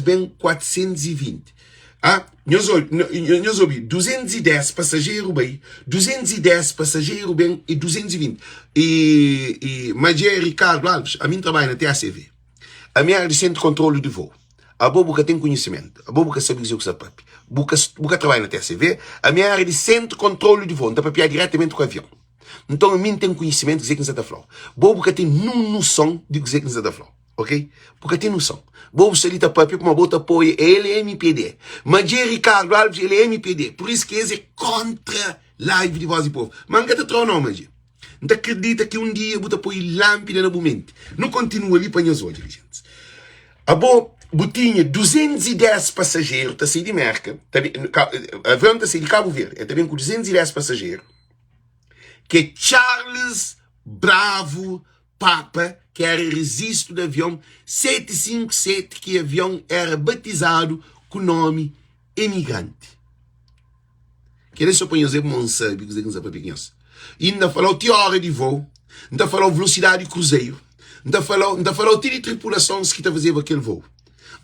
bem 420. Ah, nós ouvi 210 passageiro bem, 210 passageiro bem e 220. Mas é Ricardo Alves, a mim trabalha na TACV. A minha área de centro de controle de voo. A Bobuca tem conhecimento. A Bobuca sabe dizer o que sabe. Bobuca trabalha na TACV. A minha área de centro de controle de voo. Não dá para piar diretamente com o avião. Então, a mim tem conhecimento de dizer que não está falando. Bobuca tem noção de dizer que não está falando. Ok? Porque tem noção. Bobo se ele está para uma bota apoio, ele é MPD. Mas Ricardo Alves, ele é MPD. Por isso que ele é contra live de Voz e Povo. Mas não está não, mas não acredita que um dia bota apoio lâmpada no momento. Não continua ali para nós hoje, gente. A botinha 210 passageiros, está saindo de Merca. A avião está saindo de Cabo Verde. É também com 210 passageiros. Que é Charles Bravo Papa, que era registro do avião 757, que o avião era batizado com o nome Emigrante. Que ele só põe o Zé Monsabe, que não sabe pequenos. E ainda falou de hora de voo, ainda falou velocidade de cruzeiro, ainda falou de tripulações que está fazendo aquele voo.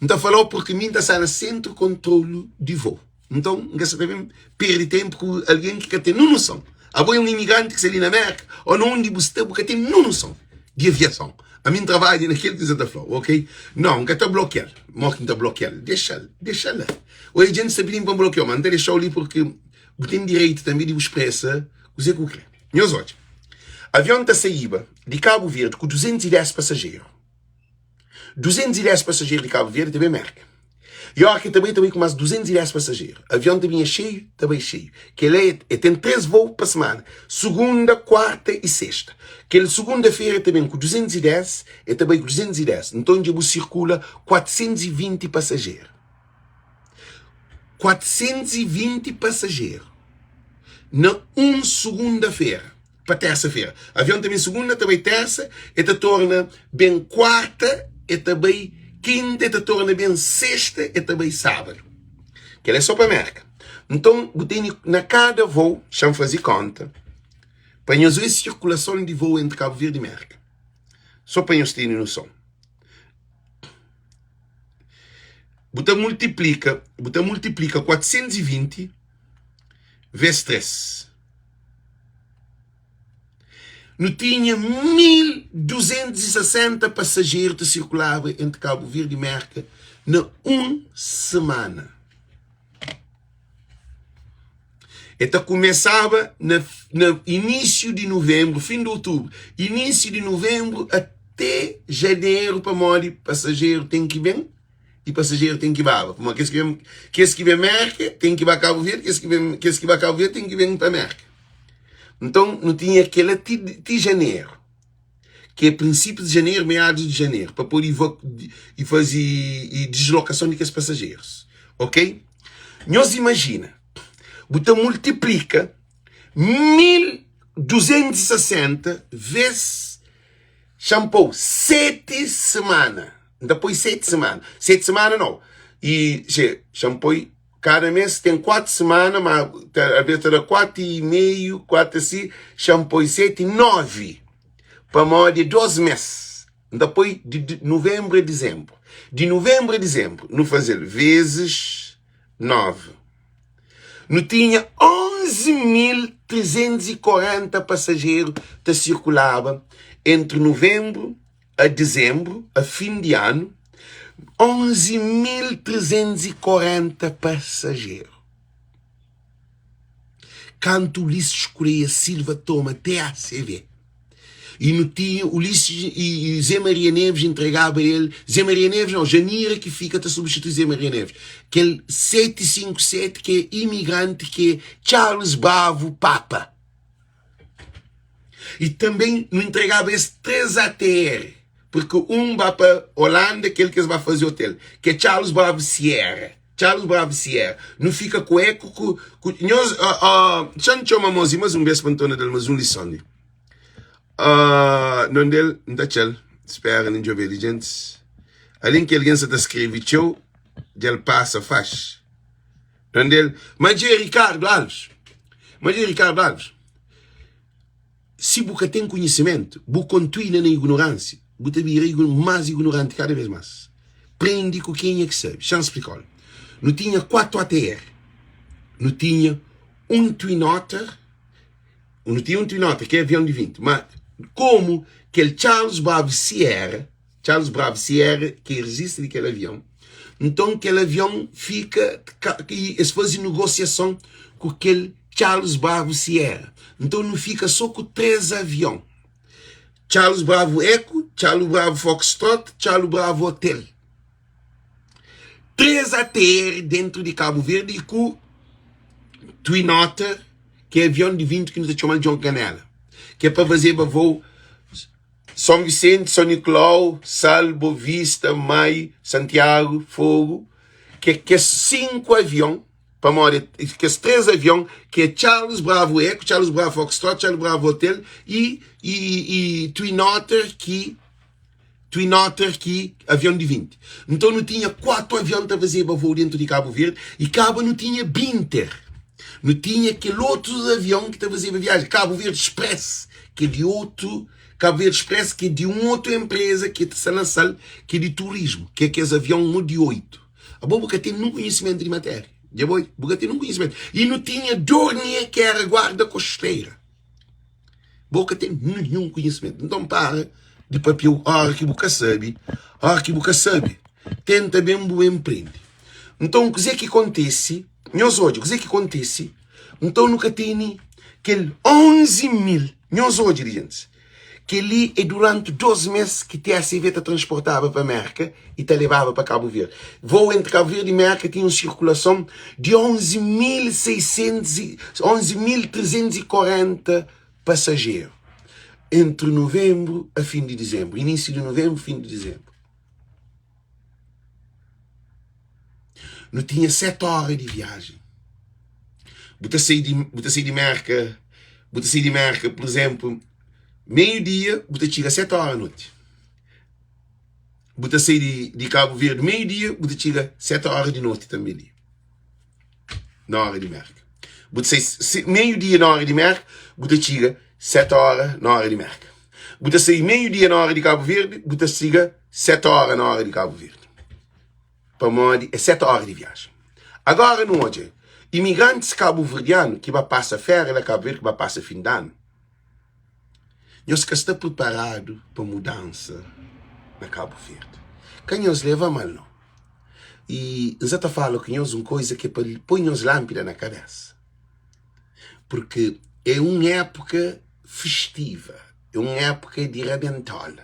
Ainda falou porque mim está no centro de controle de voo. Então, não se deve perder tempo com alguém que tem noção. Há um imigrante que se ali na América, ou não onde você porque tem noção de aviação. A mim trabalha naquele que você está falando, ok? Não, que está bloqueado. Morre que está bloqueado. Deixa lá. O agente está pedindo para bloquear, mas não deixa ali porque tem direito também de expressar o que você quer. Meus olhos. O avião está saindo de Cabo Verde com 210 passageiros. 210 passageiros de Cabo Verde também marca. E aqui também com mais 210 passageiros. O avião também é cheio, também cheio. Que ele tem 3 voos por semana. Segunda, quarta e sexta. Que ele segunda-feira também com 210 e também com 210. Então, onde circula 420 passageiros. 420 passageiros. Na segunda-feira. Para terça-feira. O avião também segunda, também terça. E te torna bem quarta e também quinta, te torna bem sexta e também sábado. Que ele é só para a América. Então, na cada voo, chama fazer conta, para nós ver circulação de voo entre Cabo Verde e América. Só para nós terem noção. Você multiplica 420 vezes 3. Não tinha 1.260 passageiros que circulavam entre Cabo Verde e América na semana. Então começava no início de novembro, fim de outubro, início de novembro até janeiro para morrer, passageiro tem que vir e passageiro tem que ir para América. Quem que vem América tem que ir para Cabo Verde, quem que vai Cabo Verde tem que vir para América. Então, não tinha aquele de janeiro, que é princípio de janeiro, meados de janeiro, para poder e fazer deslocação de aqueles passageiros. Ok? Nós imagina, você multiplica 1.260 vezes shampoo 7 semanas. Depois 7 semanas. 7 semanas não. E shampoo cada mês tem 4 semanas, mas às vezes era 4,5, 4 assim, shampoo 7, 9. Para mais de 12 meses. Depois de novembro a dezembro. De novembro a dezembro, não fazer vezes 9. Não tinha 11.340 passageiros que circulavam entre novembro a dezembro, a fim de ano. 11.340 passageiros. Canto Ulisses Correia Silva toma TACV. E não tinha Ulisses e Zé Maria Neves entregava ele. Zé Maria Neves não, Janira que fica a substituir Zé Maria Neves. Aquele 757 que é imigrante, que é Charles Bravo Papa. E também não entregava esse 3 ATR. Porque vai para Holanda, aquele que vai fazer hotel, que é Charles Bravo Sierra. Charles Bravo Sierra. Não fica com eco, nós, já não chama mais um beijo para Antônio dele, mas lição. Não dele, não está chel. Espera, não jovem de gente. Além que alguém se escreve, tchau, ele passa, faz. Não dele. Mas é Ricardo Alves. se você tem conhecimento, você continua na ignorância, você vira mais ignorante cada vez mais. Prende com quem é que sabe. Deixa eu explicar. Não tinha 4 ATR. Não tinha um Twin Otter. Não tinha um Twin Otter, que é avião de 20. Mas como aquele Charles Bravo Sierra, que resiste daquele avião, então aquele avião fica, e eles fazem negociação com aquele Charles Bravo Sierra. Então não fica só com 3 aviões. Charles Bravo Echo, Charles Bravo Foxtrot, Charles Bravo Hotel. 3 ATR dentro de Cabo Verde e com Twin Otter, que é avião de 20 que nos chamamos de John Canela, que é para fazer voo São Vicente, São Nicolau, Sal, Boa Vista, Mai, Santiago, Fogo, que é 5 aviões, para morar, que é 3 aviões, que é Charles Bravo Echo, Charles Bravo Foxtrot, Charles Bravo Hotel e Twin Otter, que avião de 20. Então não tinha 4 aviões para fazer voo dentro de Cabo Verde e Cabo não tinha Binter. Não tinha aquele outro avião que estava a fazer a viagem. Cabo Verde Express, que é de outro. Cabo Verde Express, que é de uma outra empresa, que é de Sanassal, que é de turismo, que é aqueles aviões de 8. A boca tem nenhum conhecimento de matéria. Já boi, boca tem nenhum conhecimento. E não tinha Dornier, que era guarda costeira. Boca tem nenhum conhecimento. Então para de papel, que boca sabe. Que boca sabe. Tenta bem, boa empreende. Então, o que acontece? Nós hoje, o que acontece? Então, nunca tem aquele 11 mil. Nós hoje, gente, que ali é durante 12 meses que TSV te transportava para a América e te levava para Cabo Verde. Voo entre Cabo Verde e América tinha uma circulação de 11.340 passageiros. Entre novembro a fim de dezembro. Início de novembro, fim de dezembro. Não tinha 7 horas de viagem. Você sair de América, por exemplo, meio-dia, você chega a 7 horas da noite. Você sair de Cabo Verde, meio-dia, você chega a 7 horas de noite também. Na hora de América. Você sair meio-dia na hora de América, você chega 7 horas na hora de América. Você sair meio-dia na hora de Cabo Verde, você chega 7 horas na hora de Cabo Verde. Para modo é 7 horas de viagem. Agora, não hoje, imigrantes cabo-verdianos que vai passar férias na Cabo Verde, que vai passar fim de ano, nós que estamos preparados para mudança na Cabo Verde. Que nós leva mal, não. E eu já falo que nós uma coisa que põe nos lâmpada na cabeça. Porque é uma época festiva, é uma época de rabentola,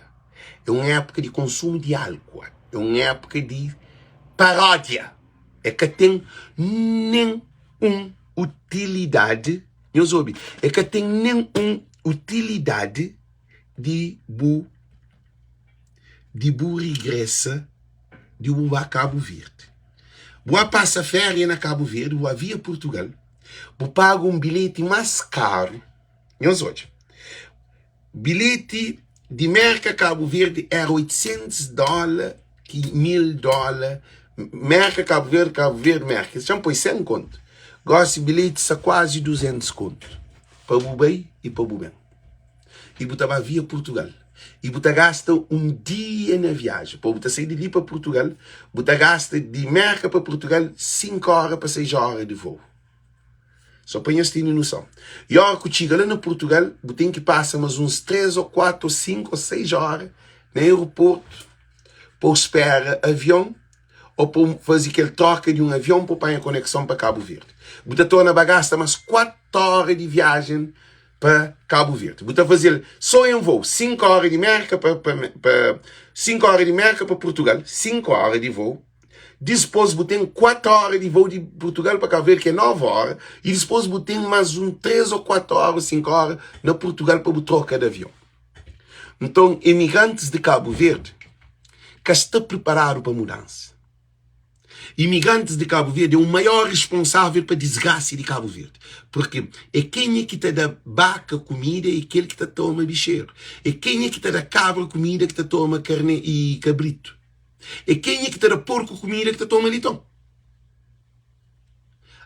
é uma época de consumo de álcool, é uma época de paródia. É que tem nenhuma utilidade, meus ouvi, é que tem nenhuma utilidade de bu regressa de a Cabo Verde. Boa passa férias na Cabo Verde, boa via Portugal, boa paga um bilhete mais caro, meus hoje. Bilhete de Merca Cabo Verde era $800, $1.000. Merca, Cabo Verde, Merca. Já me põe 100 conto. Gosto de bilhetes a quase 200 conto. Para o bem e para o bem. E botava via Portugal. E você gasta um dia na viagem. Para você sair de ali para Portugal, você gasta de Merca para Portugal 5 horas para 6 horas de voo. Só para vocês terem noção. E a hora que chega lá no Portugal, você tem que passar mais uns 3 ou 4 ou 5 ou 6 horas no aeroporto para esperar avião ou para fazer aquele troca de um avião para fazer a conexão para Cabo Verde. Você torna a gasta mais 4 horas de viagem para Cabo Verde. Você fazer só em voo 5 horas de Merca para 5 horas de Merca para Portugal, 5 horas de voo. Depois você tem 4 horas de voo de Portugal para Cabo Verde, que é 9 horas, e depois você tem mais 3 ou 4 horas, 5 horas na Portugal para você trocar de avião. Então, imigrantes de Cabo Verde que estão preparados para a mudança. Imigrantes de Cabo Verde é o maior responsável para a desgraça de Cabo Verde. Porque é quem é que te dá vaca comida e aquele que te toma bicheiro. É quem é que te dá cabra comida que te toma carne e cabrito. É quem é que te dá porco comida que te toma leitão.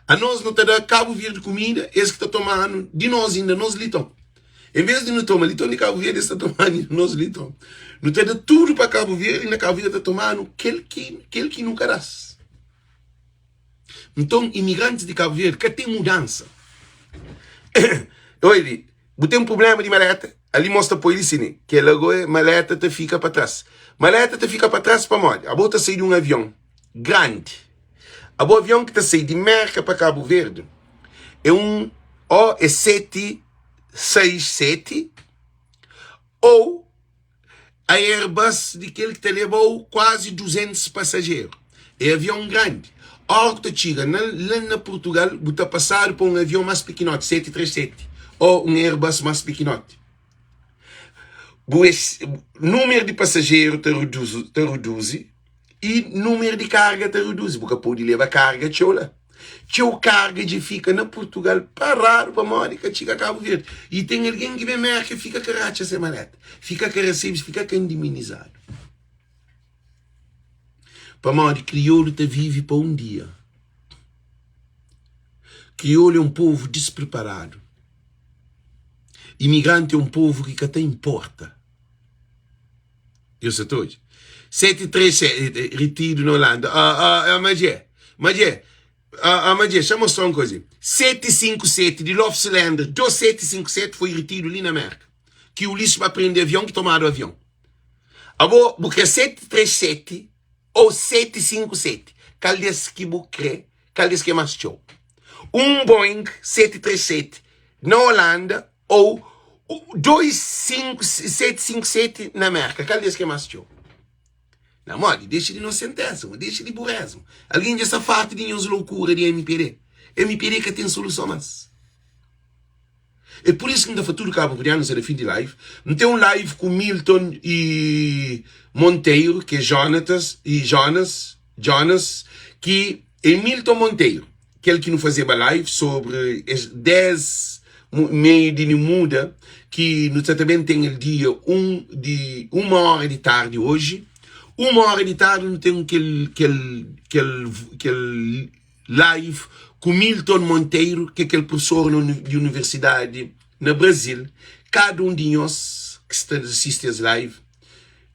A nós não te dá Cabo Verde comida, esse que te toma de nós ainda nós leitão. Em vez de não tomar litrão de Cabo Verde, está tomando nós litrão. Não tem de tudo para Cabo Verde, e na Cabo Verde está tomando aquele que nunca dá. Então, imigrantes de Cabo Verde, que tem mudança. Olha, tem um problema de maleta, ali mostra para ele sim, que agora maleta te fica para trás. Maleta te fica para trás para onde? A bota sair de um avião grande. A boa avião que está saindo de Merca para Cabo Verde é um O767 ou a Airbus daquele que te levou quase 200 passageiros. É avião grande. A hora que tu chega lá na Portugal, você passar para um avião mais pequenote, 737, ou um Airbus mais pequenote. O número de passageiros te reduz e número de carga te reduz, porque pode levar carga chola. Teu carga de fica na Portugal parar para Mónica, chega a Cabo Verde. E tem alguém que vem merca e fica caracha essa maleta. Fica que recebe, fica que indemnizado. Para Mónica, crioulo te vive para um dia. Crioulo é um povo despreparado. Imigrante é um povo que até importa. Eu sei todos. 737, retiro na Holanda. Magé, chama só uma coisa. 757 de Love Cylinder, do 757 foi retiro ali na América. Que o lixo para prender avião, que tomaram o avião. Agora, porque 737 ou 757, caldes que bucre, caldes que é mais show. Um Boeing 737 na Holanda ou 757 na América, caldes que é mais show. Não, mole, deixa de inocentésimo, deixa de burresmo. Alguém dessa farta de uns loucura de MPD. MPD que tem solução, mas. É por isso que ainda futuro Cabo Verdeano será fim de live. Não tem um live com Milton e Monteiro, que é Jonas, que é Milton Monteiro, aquele que não fazia live sobre 10 meio de muda, que no tratamento tem o dia de 1 hora de tarde hoje. 1 hora de tarde não tem aquele live com Milton Monteiro, que é aquele professor de universidade no Brasil. Cada um de nós que está assiste às lives,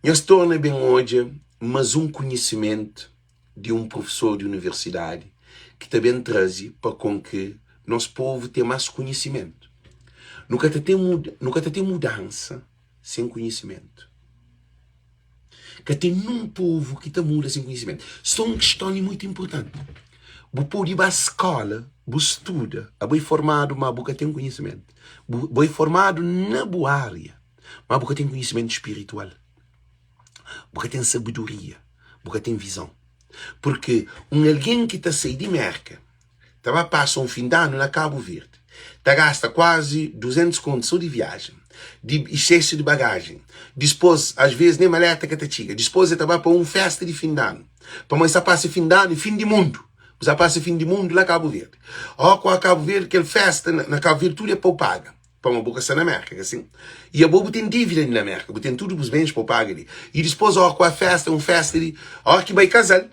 nós torna bem hoje, mas um conhecimento de um professor de universidade que também traz para com que nosso povo tenha mais conhecimento. Nunca tem mudança sem conhecimento. Que tem um povo que está muda sem conhecimento. Isso é uma questão muito importante. Você pode ir à escola, você estuda, você é formado, mas você tem conhecimento. Você é formado na boa área, mas você tem conhecimento espiritual. Você tem sabedoria, você tem visão. Porque alguém que está saindo de Merca, está passando um fim de ano na Cabo Verde, está gasta quase 200 contos só de viagem, de excesso de bagagem, dispôs, às vezes, nem maleta que te chega, dispôs de trabalhar para uma festa de fim de ano, para mostrar passa fim de ano e fim de mundo, você passa fim de mundo lá Cabo Verde. Ó, com a Cabo Verde, aquela festa na Cabo Verde, tudo é para paga, para uma boca na América, assim, e a boca tem dívida na América, tem tudo os bens para pagar ali, e depois, ó, com a festa, de, ó, que vai casar,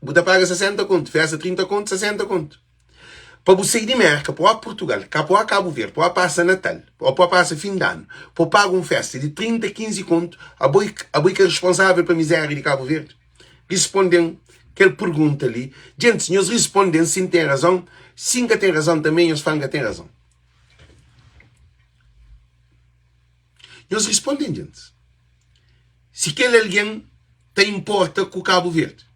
você paga 60 conto, festa 30 conto, 60 conto. Para você sair de Merca, para Portugal, para Cabo Verde, para passar Natal, ou para passar fim de ano, para pagar uma festa de 30, 15 conto, a boi que é responsável pela miséria de Cabo Verde. Respondem aquela pergunta ali. Gente, senhores respondem sim tem razão, sim que tem razão também, os fãs que tem razão. Eles respondem, gente. Se aquele alguém tem importa com o Cabo Verde.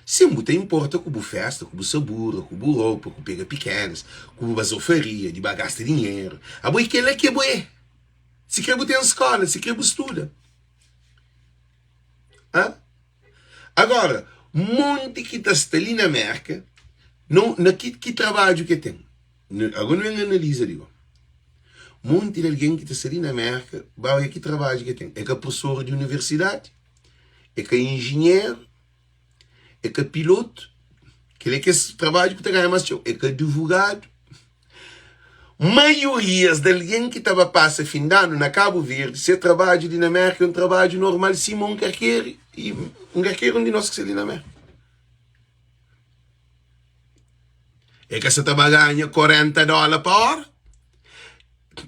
Se muito importa com festa, com sabor, com roupa, com pega pequenas, com basofaria, de bagasta dinheiro. A boi que ele é que é boi. Se quer botar em escola, se quer estuda. Agora, monte que está ali na América, que trabalho que tem. Agora não analisa, digo. Monte de alguém que está ali na América, vai que trabalho que tem. É que é professor de universidade, é que é engenheiro, é que é piloto, que ele é que esse trabalho que está ganhando mais, é que é advogado. Maiorias de alguém que estava passando fim de ano na Cabo Verde, se trabalho de na América é um trabalho normal, Simão quer e quer onde nós que se ali na América. É que você estava ganhando $40 por hora.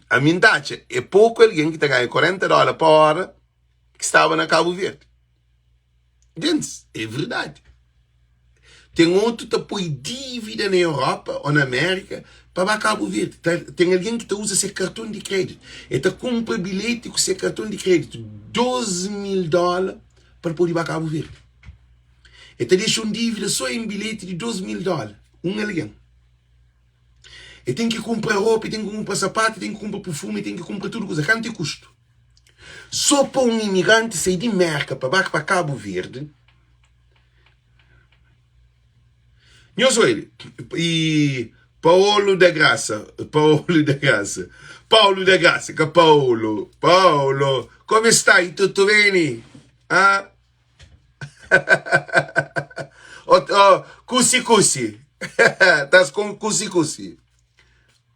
A minha taxa é pouco alguém que está ganhando $40 por hora que estava na Cabo Verde. Gente, é verdade. Tem outro que põe dívida na Europa ou na América para Cabo Verde. Tem alguém que usa seu cartão de crédito. E compra bilhete com seu cartão de crédito. $12.000 para poder ir para Cabo Verde. E deixa uma dívida só em bilhete de $12.000. Alguém. E tem que comprar roupa, tem que comprar sapato, tem que comprar perfume, tem que comprar tudo coisa. Quanto custa? Só para um imigrante sair de Merca para Cabo Verde. Eu sou ele. E Paulo da Graça. Que Paulo, come stai? Tutto bene? Ah? Cussi. Estás com cussi.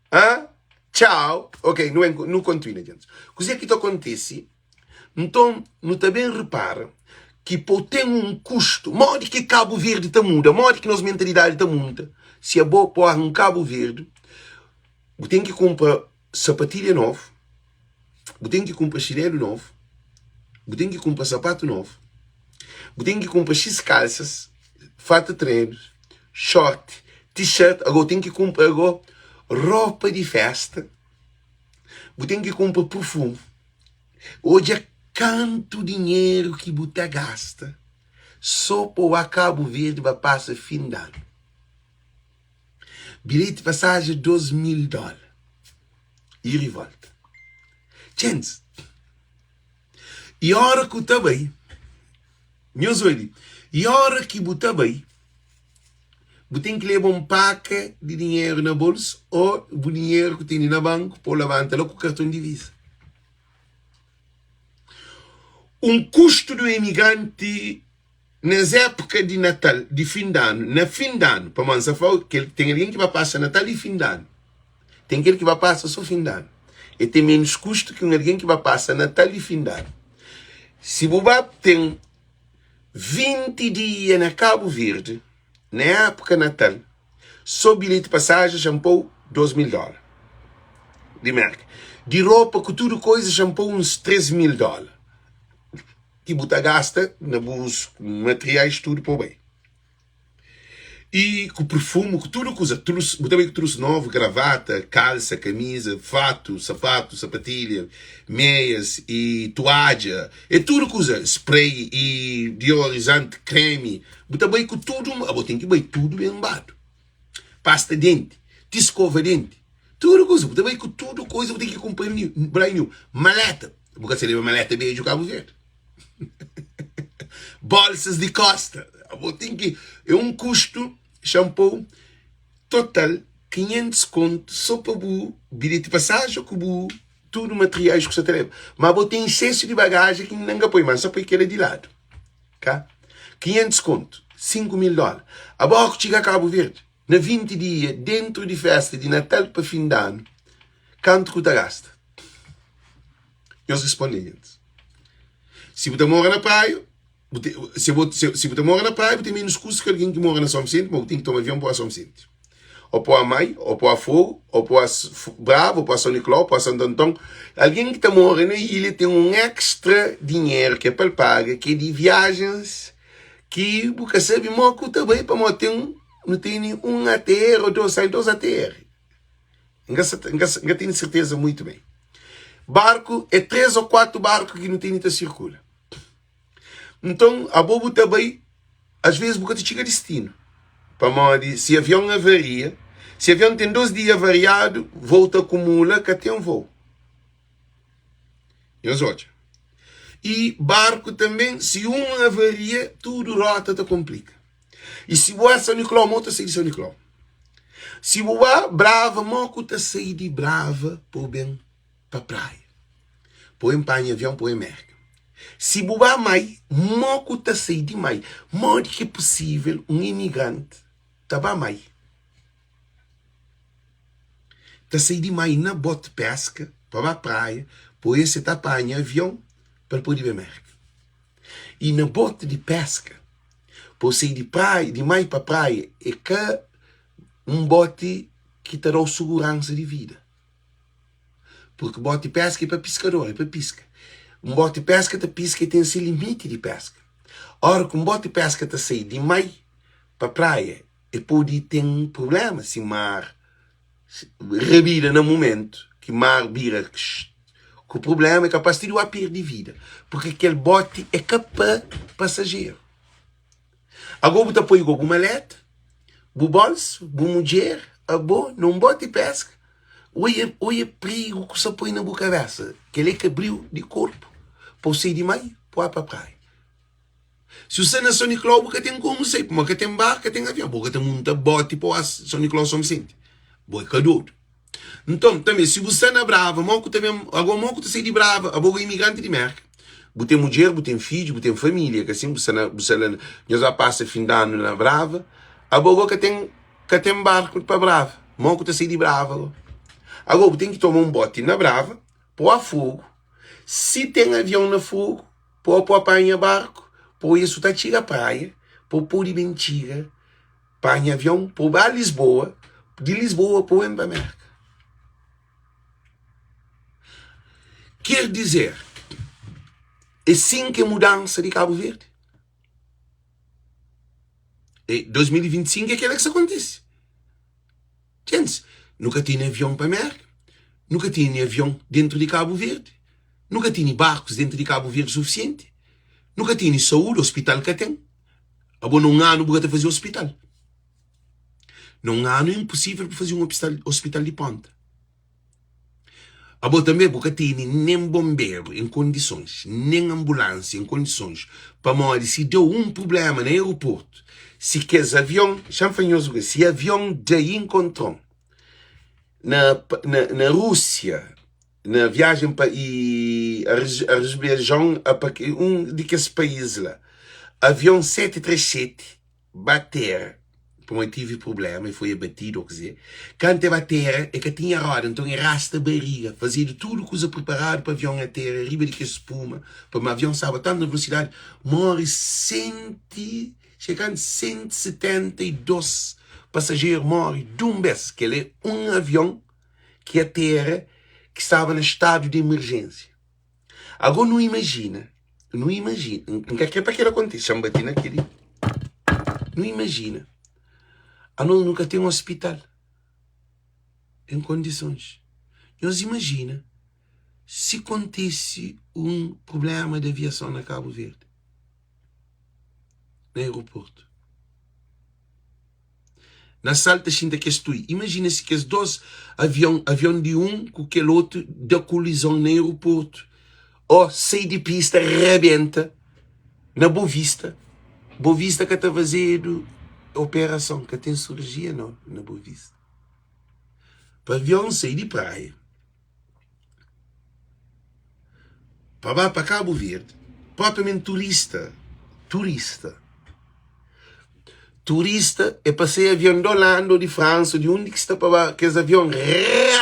Ah? Tchau. Ok, não continua, gente. Così é que acontece? Então, não também repara que tem um custo, modo que Cabo Verde está muda, modo que nossa mentalidade está muda. Se é bom pôr um Cabo Verde, você tem que comprar sapatilha nova, você tem que comprar chinelo novo, você tem que comprar sapato novo, você tem que comprar X calças, fato de treinos, short, t-shirt, agora tem que comprar agora roupa de festa, você tem que comprar perfume. Hoje é quanto dinheiro que você gasta só para Cabo Verde para passar fim de ano. Bilhete de passagem $12.000. Ir e volta. Gente, e a hora que eu estou bem, e a hora que eu estou bem, você tem que levar um paca de dinheiro na bolsa ou o dinheiro que tem na banco para levantar com o cartão de Visa. Um custo do imigrante nas épocas de Natal, de fim de ano, na fim de ano, para mansa falar que tem alguém que vai passar Natal e fim de ano. Tem aquele que vai passar só fim de ano. E tem menos custo que alguém que vai passar Natal e fim de ano. Se você tem 20 dias na Cabo Verde, na época Natal, só bilhete de passagem, shampoo, $12.000. De marca. De roupa, com tudo coisa, shampoo, uns $3.000. Que você gasta nos materiais, tudo por bem. E com perfume, com tudo coisa. Você também trouxe novo, gravata, calça, camisa, fato, sapato, sapatilha, meias e toalha. E tudo coisa. Spray e deodorizante, creme. Você também com tudo. Você tem que ver tudo bem embado. Pasta de dente, escova de dente. Tudo coisa. Você também com tudo coisa. Você tem que comprar brand new. Maleta. Você leva maleta beijo Cabo Verde. Bolsas de costa. É um custo, shampoo, total, 500 conto, só para o bilhete de passagem, com tudo materiais que você leva. Mas você tem excesso de bagagem que não põe mais, só põe aquele de lado. Okay? 500 conto, $5.000. Agora que chega a Cabo Verde, na 20 dias, dentro de festa de Natal para fim de ano, quanto que você gasta? Nós respondemos. Se você mora na praia, se você mora na praia, você tem menos custo que alguém que mora na São Vicente, mas você tem que tomar avião para São Vicente. Ou para a Mai, ou para a Fogo, ou para a Bravo, ou para a São Nicolau, ou para a Santo Antão. Alguém que mora na ilha tem um extra dinheiro que é para pagar, que é de viagens, que você sabe muito também para manter não tem um ATR ou dois ATR. Não tenho certeza muito bem. Barco é 3 ou 4 barcos que não tem nem circula. Então, a bobo também, às vezes, você chega a destino. Para se o avião avaria, se o avião tem 2 dias avariado, volta acumula que tem um voo. E barco também, se um avaria, tudo rota te complica. E se você é São Nicolau, moto sai de São Nicolau. Se você é Brava, moto sai de Brava, por bem, para praia. Por empanha avião, por América. Se você é mais, moto sai de mais. Modo que é possível um imigrante tá mais. Tá sai de mais na bote pesca, para a praia, por esse tá apanha avião, para poder ir para América. E na bote de pesca, por sair de praia, de mais para praia, é que um bote que te dá segurança de vida. Porque bote de pesca é para pescador, é para pesca. Um bote de pesca te pisca e tem esse limite de pesca. Ora, que um bote de pesca te sai de meio para a praia e pode ter um problema se mar revira no momento que mar vira que o problema é capaz de ter a perda de vida porque aquele bote é capaz passageiro. Agora você põe o malete, o bolso, a mulher, a boa, num bote de pesca. Olha perigo que você põe na boa cabeça, que ele é que abriu de corpo para sair de meio para a praia. Se você na São Nicolau, você tem como sair, porque tem barco, tem avião, porque tem muita bote para São Nicolau São Vicente. Boa cadudo. Então, também, se você não é brava, agora moco você sai de brava, agora imigrante de merda. Você tem mulher, você tem filho, você tem família, que assim, você já passa fim de ano na brava, agora que tem barco para brava, moco você sai de brava. Agora, tem que tomar um bote na brava, pôr a fogo. Se tem avião na fogo, pôr apanha barco, pôr isso tá tira a praia, pôr de mentira, apanha avião, pôr a Lisboa, de Lisboa pôr em América. Quer dizer, é assim que é a mudança de Cabo Verde. E 2025 é aquela que se acontece. Gente, nunca tinha avião para a América, nunca tinha avião dentro de Cabo Verde, nunca tinha barcos dentro de Cabo Verde suficiente, nunca tinha saúde, hospital que tem. Agora não há ano para fazer hospital. Não há ano impossível para fazer um hospital de ponta. Agora também porque tinha nem bombeiro em condições, nem ambulância em condições, para morrer se deu um problema no aeroporto. Se queres avião, se avião daí encontrou na Rússia, na viagem para a Azerbaijão, um daqueles países lá, avião 737 bater, como eu tive problema e foi abatido, quer dizer, quando teve a terra é que tinha roda, então arrasta a barriga, fazia tudo coisa preparado para o avião a terra, arriba de que espuma, para o avião estava tanto na velocidade, morre chegando a 172 passageiros, morre de um vez, que ele é um avião que a terra que estava no estado de emergência. Agora não imagina, o que é para que ele aconteça, chama bater naquele, não imagina. Nós nunca tem um hospital em condições. Nós imagina se acontece um problema de aviação na Cabo Verde, no aeroporto. Na salta xinta que estou. Imagina se que os dois avião de um com aquele outro da colisão no aeroporto. Ou sai de pista, rebenta na Boa Vista. Boa Vista que está fazendo operação, que tem cirurgia não, na Boa Vista. Para avião sair de praia, para Cabo Verde, propriamente turista é para ser avião de Holanda ou de França ou de onde que está para que é avião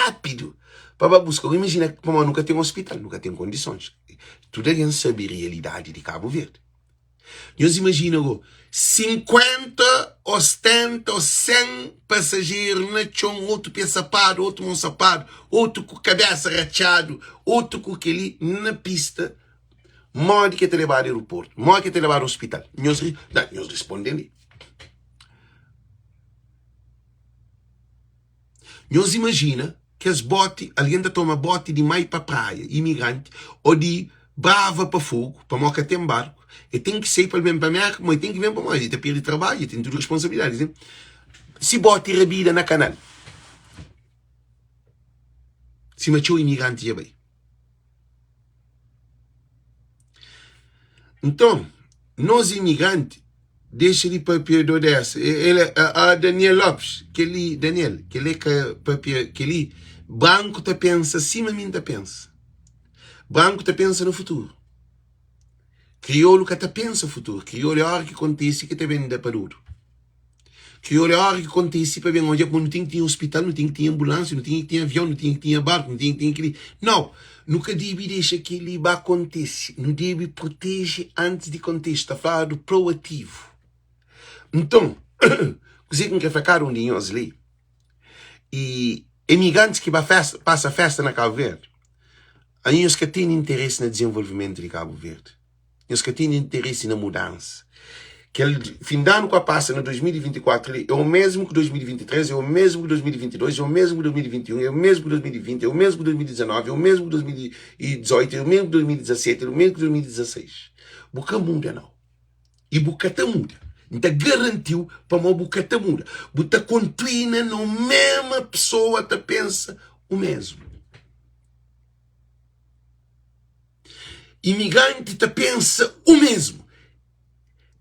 rápido para buscar. Imagina que nunca tem um hospital, nunca tem condições. Tu devem saber a realidade de Cabo Verde. Nós imaginamos 50, ou 70, ou 100 passageiros na chão, outro pé sapado, outro mão sapado, outro com cabeça rachado, outro com aquele na pista. Morre que te levar ao aeroporto, morre que te levar ao hospital. Nós respondemos. Nós imagina que as botes, alguém toma bote de meio para a praia, imigrante, ou de brava para fogo, para moca tem barco, e tem que sair para vir para a América, mas tem que vir para nós, e tem perda de trabalho, e tem tudo responsabilidade. Né? Se bote rabida na canal, se matou imigrante já bem. Então, nós imigrantes, deixa de papel dessa. A Daniel Lopes, que ele papel, que ele, branco te pensa, cima mim te pensa. Branco te pensa no futuro. Crioulo que te pensa no futuro. Crioulo é a hora que acontece que te vende para tudo. Crioulo é a hora que acontece para ver onde não tem que ter hospital, não tem que ter ambulância, não tem que ter avião, não tem que ter barco, não tem que ter... Não, nunca deve deixar que ele vá acontecer. Não deve proteger antes de acontecer. Está falando proativo. Então, você que ficaram de nós ali, e imigrantes que passam festa na Cabo Verde, Eles que têm interesse no desenvolvimento de Cabo Verde. Eles que têm interesse na mudança. Que ele, fim de ano que passa no 2024 é o mesmo que 2023, é o mesmo que 2022, é o mesmo que 2021, é o mesmo que 2020, é o mesmo que 2019, é o mesmo que 2018, é o mesmo que 2017, é o mesmo que 2016. Boca muda não. E boca tá muda. Então garantiu para uma boca tá muda. Boca continua na mesma pessoa que pensa o mesmo. Imigrante te pensa o mesmo.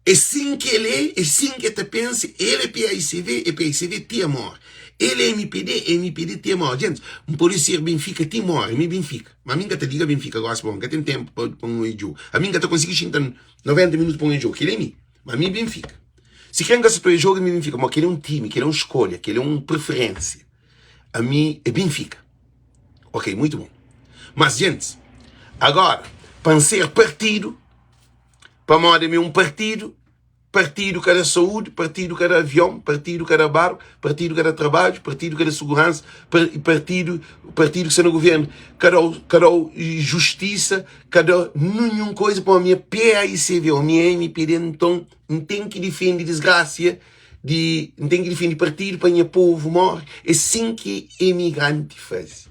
É assim que ele é assim que te pensa. Ele é PICV te amor. Ele é MPD te amor. Gente, por isso ser Benfica te amor, me Benfica. Mas a minha te diga Benfica, gosto bom, que tem tempo para um jogo. A minha te consegui chintar 90 minutos para um jogo, que ele é mim. Mas a mim Benfica. Se quem gosta do jogo, me Benfica, mas que ele é um time, que ele é uma escolha, que ele é uma preferência. A mim é Benfica. Ok, muito bom. Mas, gente, agora, para ser partido, para moda-me um partido que era saúde, partido que era avião, partido que era barco, partido que era trabalho, partido que era segurança, partido que está no governo, cada justiça, cada nenhuma coisa para a minha PAICV, a minha MPD, então, não tem que defender desgraça, não tem que defender partido para o meu povo morre. É assim que imigrante faz.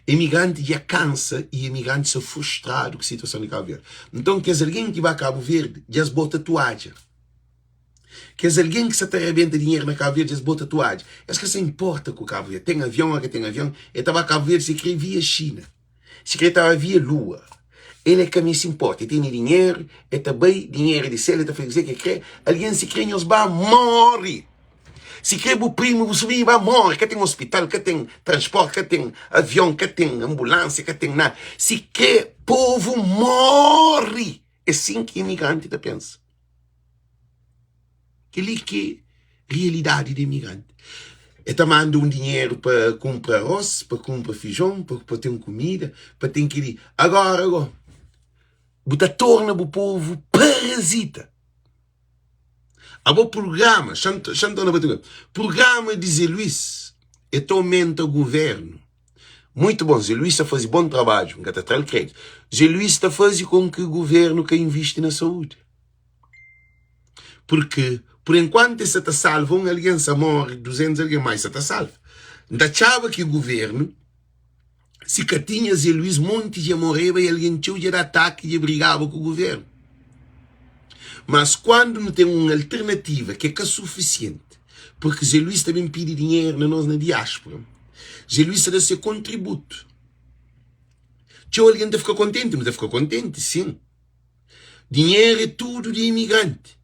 Imigrante já cansa e imigrante se frustrado com a situação de Cabo Verde. Então, quer dizer, alguém que vai a Cabo Verde já se bota tatuagem. Quer dizer, alguém que se arrebenta dinheiro na Cabo Verde já se bota tatuagem. Acho que isso importa com o Cabo Verde. Tem avião, aqui tem avião. Eu estava a Cabo Verde, se queria via China. Se queria estava via Lua. Ele é que a mim se importa. Ele tem dinheiro, ele também dinheiro de céu, ele está fazendo dizer que quer. Alguém se quer, nos vai morrer. Se quer o primo, o sobrinho vai morrer, que tem hospital, que tem transporte, que tem avião, que tem ambulância, que tem nada. Se quer, povo morre. É assim que imigrante pensa. Aquele que é realidade de imigrante. Ele manda um dinheiro para comprar arroz, para comprar feijão, para ter comida, para ter que ir. Agora, botar torna o povo parasita. O programa, programa de Zé Luís, é aumenta o governo. Muito bom, Zé Luís está fazendo bom trabalho, não está trazendo crédito. Zé Luís está fazendo com que o governo que investe na saúde. Porque, por enquanto, se está salvo, alguém se morre, 200 alguém mais se está salvo. Não achava que o governo, se que tinha Zé Luís, monte de morrer, e alguém tinha de ataque e brigava com o governo. Mas quando não tem uma alternativa que é suficiente, porque Zé Luís também pede dinheiro na diáspora, Zé Luís deve ser contributo. Tinha alguém que ficar contente, mas deve ficar contente, sim. Dinheiro é tudo de imigrante.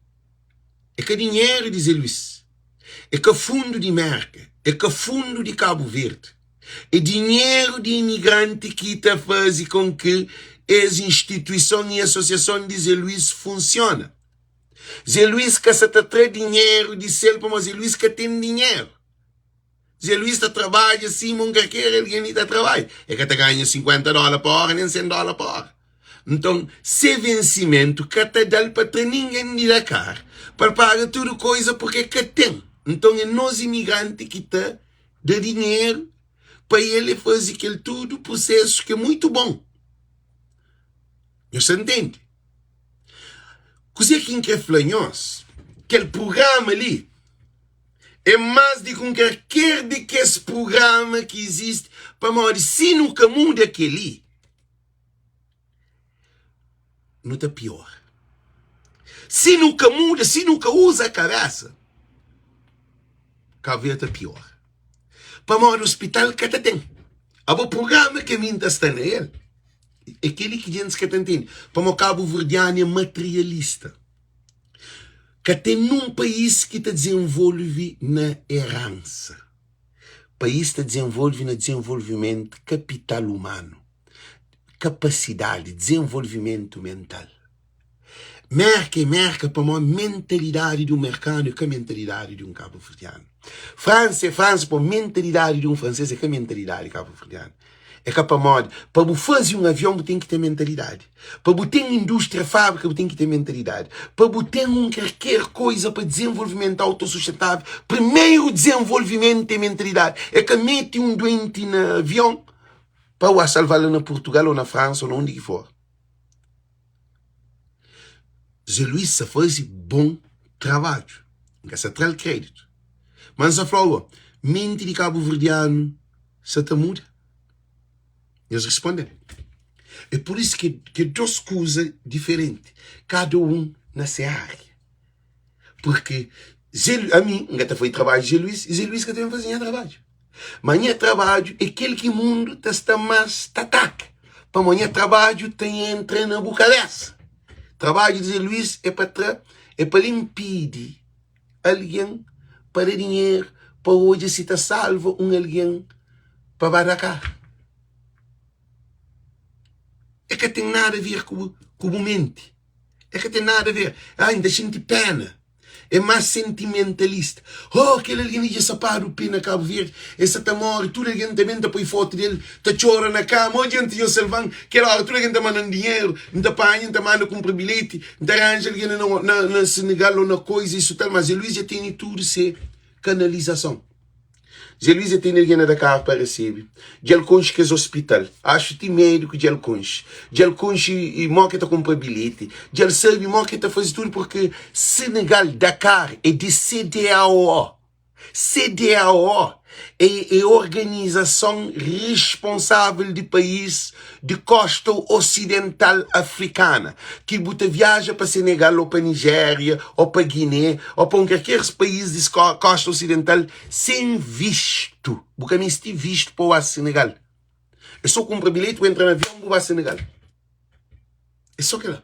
É que dinheiro de Zé Luís. É que fundo de merca. É que fundo de Cabo Verde. É dinheiro de imigrante que está fazendo com que as instituições e associações de Zé Luís funcionem. Zé Luís que se traz dinheiro de céu, mas Zé Luís que tem dinheiro. Zé Luís está trabalha assim, não quer alguém está trabalha. É que está ganha $50 por hora, nem $100 por hora. Então, se vencimento que está dando para ter ninguém de cá, para pagar tudo coisa porque que tem. Então, é nós imigrantes que está de dinheiro para ele fazer aquele tudo processo que é muito bom. Você entende? Coisa que quer flanhos, aquele programa ali, é mais de qualquer de que esse programa que existe, para morrer, se nunca muda aquele, não está pior. Se nunca muda, se nunca usa a cabeça, Cabo Verde está pior. Para morrer no hospital que até tem. O programa que a mim está nele, aquele que gente que entende, para o Cabo Verdeano é materialista. Que tem num país que te desenvolve na herança. País que te desenvolve no desenvolvimento capital humano. Capacidade, desenvolvimento mental. Merca para uma mentalidade do mercado que a mentalidade de um Cabo Verdeano. França é França para a mentalidade de um francês que a mentalidade Cabo Verdeano. É que para fazer um avião tem que ter mentalidade. Para ter uma indústria, fábrica tem que ter mentalidade. Para ter qualquer coisa para desenvolvimento autossustentável, primeiro desenvolvimento é mentalidade. É que mete um doente no avião, para salvar na Portugal ou na França ou onde que for. Zé Luís se faz bom trabalho. Nunca se traz crédito. Mas a falou, mente de Cabo Verdeano se te muda. Eles respondem. É por isso que duas coisas diferentes. Cada um na sua área. Porque a mim, nunca foi trabalho de Zé Luís, e Zé Luís que tem que fazer trabalho. Mas minha trabalho é aquele que o mundo está mais ataca. Para amanhã trabalho tem entra na boca dessa. Trabalho de Zé Luís é para impedir alguém para dinheiro, para hoje se está salvo alguém para baracar. É que tem nada a ver com o momento. É que tem nada a ver. Ainda sente pena. É mais sentimentalista. Oh, aquele alguém já sapado o pé na Cabo Verde. Essa tá morre. Tudo alguém também tá põe foto dele. Tá chora na cama. Onde gente eu salvando. Que hora tudo alguém tá mandando dinheiro. Não tá pagando, tá mandando comprar bilhete. Não tá arranja alguém na Senegal ou na coisa. Isso tal. Mas a Luís já tem tudo ser canalização. Zé Luís tem ninguém da carro para receber. Ele conche que é hospital. Acho que médico de ele conche. Ele conche e moque tá comprar bilhete. Ele sabe moque tá fazer tudo porque Senegal, Dakar é de CEDEAO. CEDEAO é a organização responsável do país de costa ocidental africana. Que você viaja para Senegal ou para Nigéria ou para Guiné ou para qualquer país de costa ocidental sem visto. Porque me estive visto para o Senegal. Eu só compro bilhete para entrar no avião para o Senegal. É só que lá.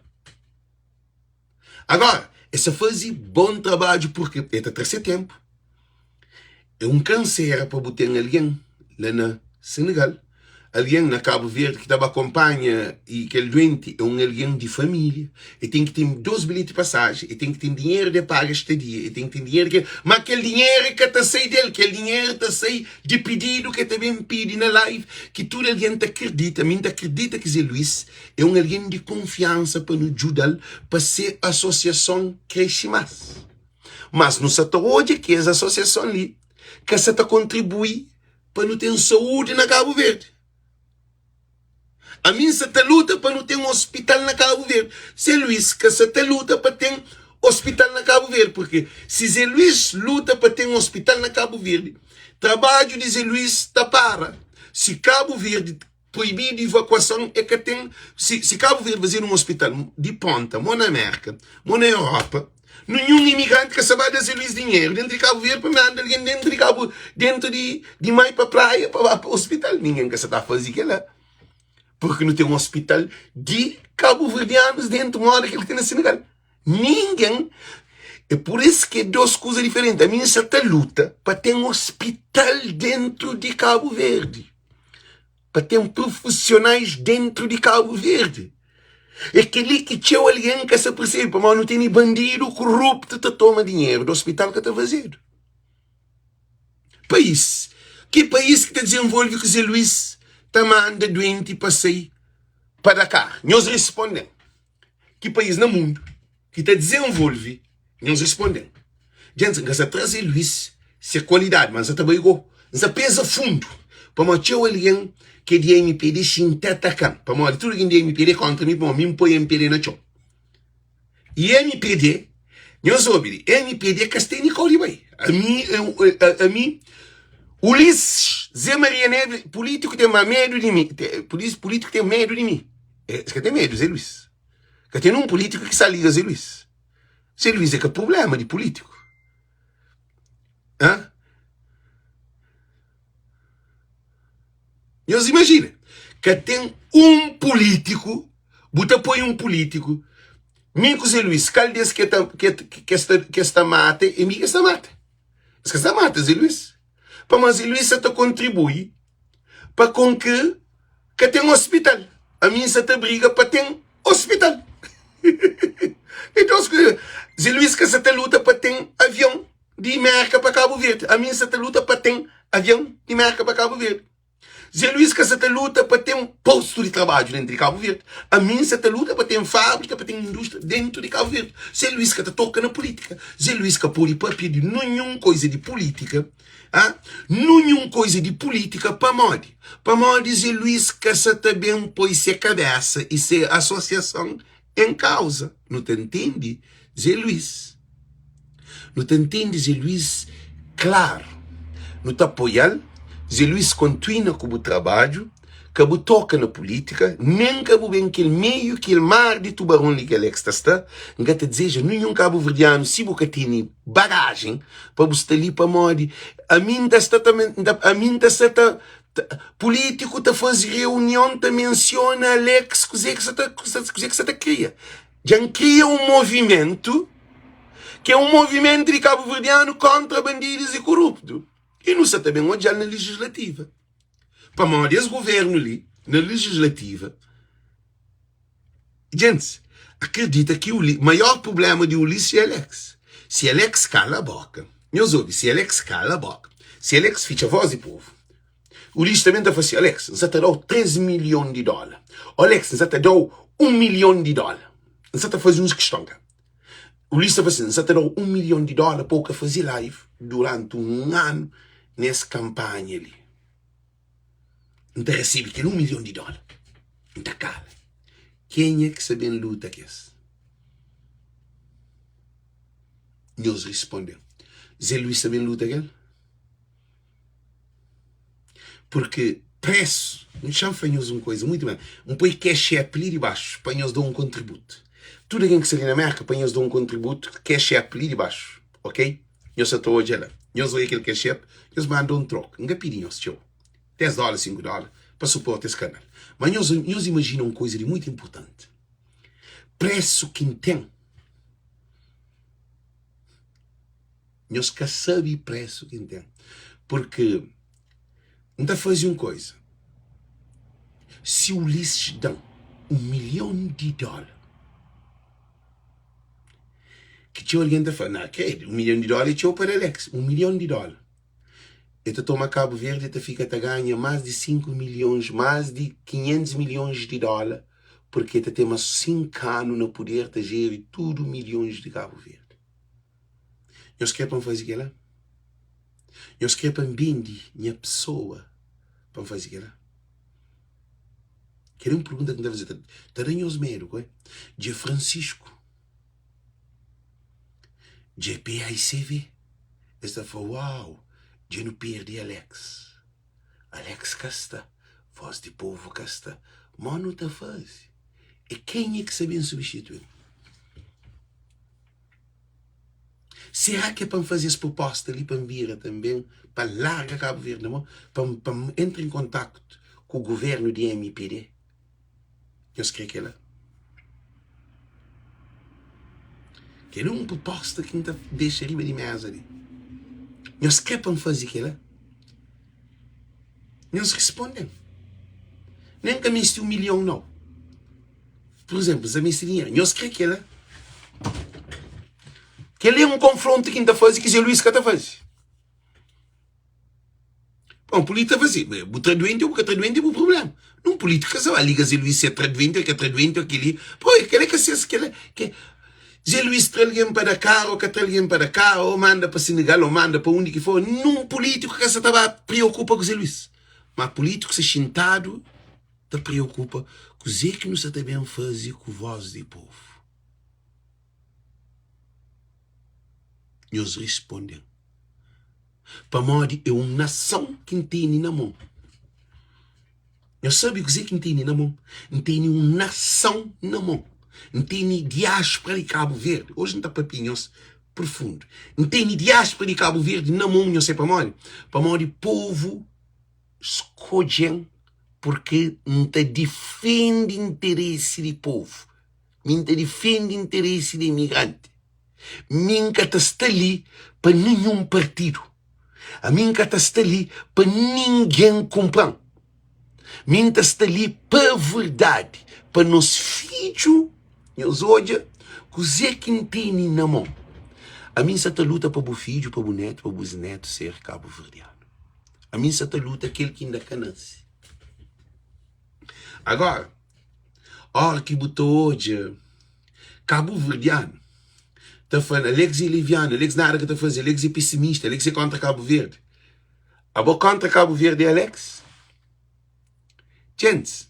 Agora, essa faz bom trabalho porque é até terceiro tempo. É câncer para botar alguém lá na Senegal. Alguém na Cabo Verde que estava acompanha e que é doente é alguém de família. E tem que ter 2 bilhetes de passagem. E tem que ter dinheiro de pagar estadia. E tem que ter dinheiro que... Mas aquele dinheiro que está sair dele. Aquele dinheiro está sair de pedido que também pede na live. Que tudo alguém te acredita. A mim te acredita que Zé Luís é alguém de confiança para nos ajudar para ser associação cresce mais. Mas não se hoje que essa associação ali que você contribui para não ter saúde na Cabo Verde. A mim você luta para não ter hospital na Cabo Verde. Zé Luís, que você luta para ter hospital na Cabo Verde. Porque se Zé Luís luta para ter hospital na Cabo Verde, trabalho de Zé Luís está para. Se Cabo Verde proibir de evacuação, é que tem... Se Cabo Verde fazer hospital de ponta, ou na América, ou na Europa... Nenhum imigrante que sabe de Zé Luís dinheiro dentro de Cabo Verde para mandar alguém dentro de Cabo, dentro de mais para a praia, para o hospital. Ninguém que está a fazer aquilo lá. Porque não tem hospital de cabo-verdianos dentro de uma hora que ele tem na Senegal. Ninguém. É por isso que é 2 coisas diferentes. A minha certa luta para ter hospital dentro de Cabo Verde. Para ter profissionais dentro de Cabo Verde. É aquele que tinha alguém que se percebe, mas não tem bandido corrupto que toma dinheiro do hospital que está fazendo. País. Que país que te desenvolve que Zé Luís está manda doente para sair para cá? Nós respondemos. Que país no mundo que te desenvolve? Nós respondemos. Gente, que se traz Zé Luís, se é qualidade, mas se igual. Se pesa fundo. Para manter alguém que de MPD se atacando. Para mim, tudo que de MPD contra mim, para mim, põe MPD na chão. E MPD, não soube, MPD que tem Nicole vai. A mim, Ulisses, Zé Maria Neves, político tem medo de mim. Político tem medo de mim. Você tem medo, Zé Luís? Que tem político que se liga, Zé Luís. Zé Luís é que é problema de político. Hã? Eles imaginam que tem político, bota põe político, Minco Zé Luís, qual diz que esta mata, e mim que esta mata. Que esta mata, Zé Luís. Para Zé Luís, você contribui para com que tem hospital. A mim, você briga para ter hospital. Então, Zé Luís, que você luta para ter avião de América para Cabo Verde. A mim, você luta para ter avião de América para Cabo Verde. Zé Luís que essa luta para ter um posto de trabalho dentro de Cabo Verde. A mim essa luta para ter uma fábrica, para ter uma indústria dentro de Cabo Verde. Zé Luís que toca na política. Zé Luís que pôr papel de nenhuma coisa de política. Nenhuma coisa de política para modi. Para modi Zé Luís que essa também põe ser cabeça e ser associação em causa. Não te entende, Zé Luís? Não te entende, Zé Luís? Claro. Não te apoiar. Zé Luís continua com o trabalho, que ele toca na política, nem que ele vem aquele meio, aquele mar de tubarão que ele está, que te deseja, nenhum cabo-verdiano, se você tem bagagem, para você ali para morrer. A mim está político te faz reunião, te menciona Alex, que você cria. Já cria um movimento, que é um movimento de cabo-verdiano contra bandidos e corruptos. E não sei também onde já na legislativa. Para a maioria dos governos ali, na legislativa, gente, acredita que o maior problema de Ulisses é Alex. Se Alex cala a boca, meus ouvintes, se Alex cala a boca, se Alex fica a voz do povo, Ulisses também está assim, Alex, você te deu 13 milhões de dólares. Alex, você te deu 1 milhão de dólares. Você está fazendo uns questões. Ulisses está assim, você te deu 1 milhão de dólares para fazer live durante um ano nessa campanha ali. Não te recebe que 1 milhão de dólares. Não te cala. Quem é que sabe em luta que é essa? Deus respondeu. Zé Luís sabe em luta que é? Porque preço, não chamamos uma coisa muito bem. Um país que é chefe ali de baixo, espanhóis dão um contributo. Tudo alguém que sai na América, espanhóis dão um contributo que é chefe ali de baixo. Ok? Eu só estou hoje lá. Eu sou aquele que é chefe, eles mandam um troco. Não pedem ao seu. 10 dólares, 5 dólares, para suportar esse canal. Mas nós imaginamos uma coisa de muito importante. Preço quem tem. Nós que sabemos preço quem tem. Porque, não está fazendo uma coisa. Se o Ulisses dá 1 milhão de dólares, que tinha alguém que fala, não, que 1 milhão de dólares tinha para Alex, 1 milhão de dólares. E tu toma Cabo Verde e tu fica a ganhar mais de 5 milhões, mais de 500 milhões de dólares, porque tu tem mais 5 anos no poder de gerir tudo milhões de Cabo Verde. Nós queremos fazer aquilo? Nós queremos vender minha pessoa para fazer aquilo? Queremos perguntar que deve fazer. Taranhos médico, de Francisco, de PICV. Esta foi, uau, de não perder Alex. Alex Casta, voz de povo Casta. Mano, tá faz. E quem é que sabia substituir? Será que é para fazer essa proposta ali para vir também, para largar Cabo Verde, não? Para entrar em contato com o governo de MPD? Eu sei que é lá. Que era uma proposta que não deixa riba de mesa ali. Nós queremos fazer aquilo. Nós respondemos. Nem que a minha 1 milhão não. Por exemplo, a minha dinheiro. Nós queremos aquilo. Que ele é um confronto que ainda faz e que Zé Luís que está fazendo. Bom, política fazer. O traduente é o que traduente é o problema. Não política, só a liga Zé Luís se é traduente, é que é traduente, aquele. Pô, aquele que se aquele que Zé Luís traz alguém para cá, ou que traz alguém para cá, ou manda para Senegal, ou manda para onde que for. Não político que se estava preocupa com Zé Luís. Mas político se sentado, te preocupa com o Zé que não se também fazer com voz de povo. Nós respondemos. Para morrer é uma nação que tem na mão. Eu sabe o que é que tem na mão? Tem uma nação na mão. Tem diáspora de Cabo Verde. Hoje não está papinhos profundo. Tem diáspora de Cabo Verde na mão, não sei para morrer. Para morrer povo escolhem porque não defende interesse de povo. Não defende interesse de imigrante. Minha está ali para nenhum partido. A minha está ali para ninguém comprar. Minha está ali para a verdade. Para nos filhos, nós olhamos, que quem tem na mão. A minha está luta para o filho, para o neto, para o bisneto ser cabo-verdiano. A minha está luta aquele que ainda canase. Agora, a hora que botou hoje Cabo Verdeano, tá falando, Alex é liviano, Alex nada que tá fazendo, Alex é pessimista, Alex é contra Cabo Verde. A boa contra Cabo Verde é Alex? Gente,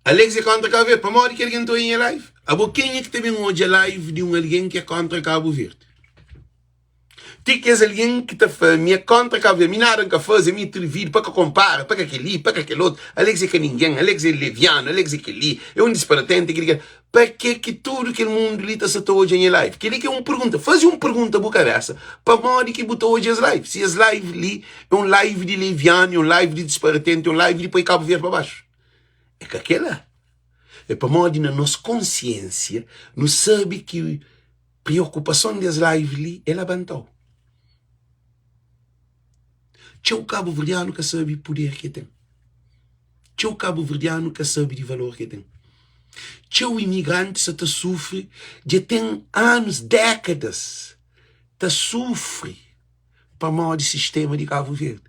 Alex é contra Cabo Verde, para morrer que alguém está em live. A boa quem é que também hoje a live de alguém que é contra Cabo Verde? Tem que ser alguém que está falando, minha contra Cabo Verde, me nada que fazer, me atrevido, para que compara, para que aquele, para que aquele outro, Alex é que ninguém, Alex é leviano, Alex é aquele, é um disparatente, para que tudo aquele mundo ali está se hoje em live? Que ele que é uma pergunta, faz uma pergunta boa cabeça, para morrer que botou hoje as lives, se as lives ali é um live de leviano, é um live de disparatente, é um live de pôr Cabo Verde para baixo. É que aquela é para morrer na nossa consciência, não sabe que preocupação das lives ali, ela abandonou. Tinha o Cabo Verdeano que sabe o poder que tem. Tinha o Cabo Verdeano que sabe de valor que tem. Tinha o imigrante que sofre, já tem anos, décadas, que sofre para mal do sistema de Cabo Verde.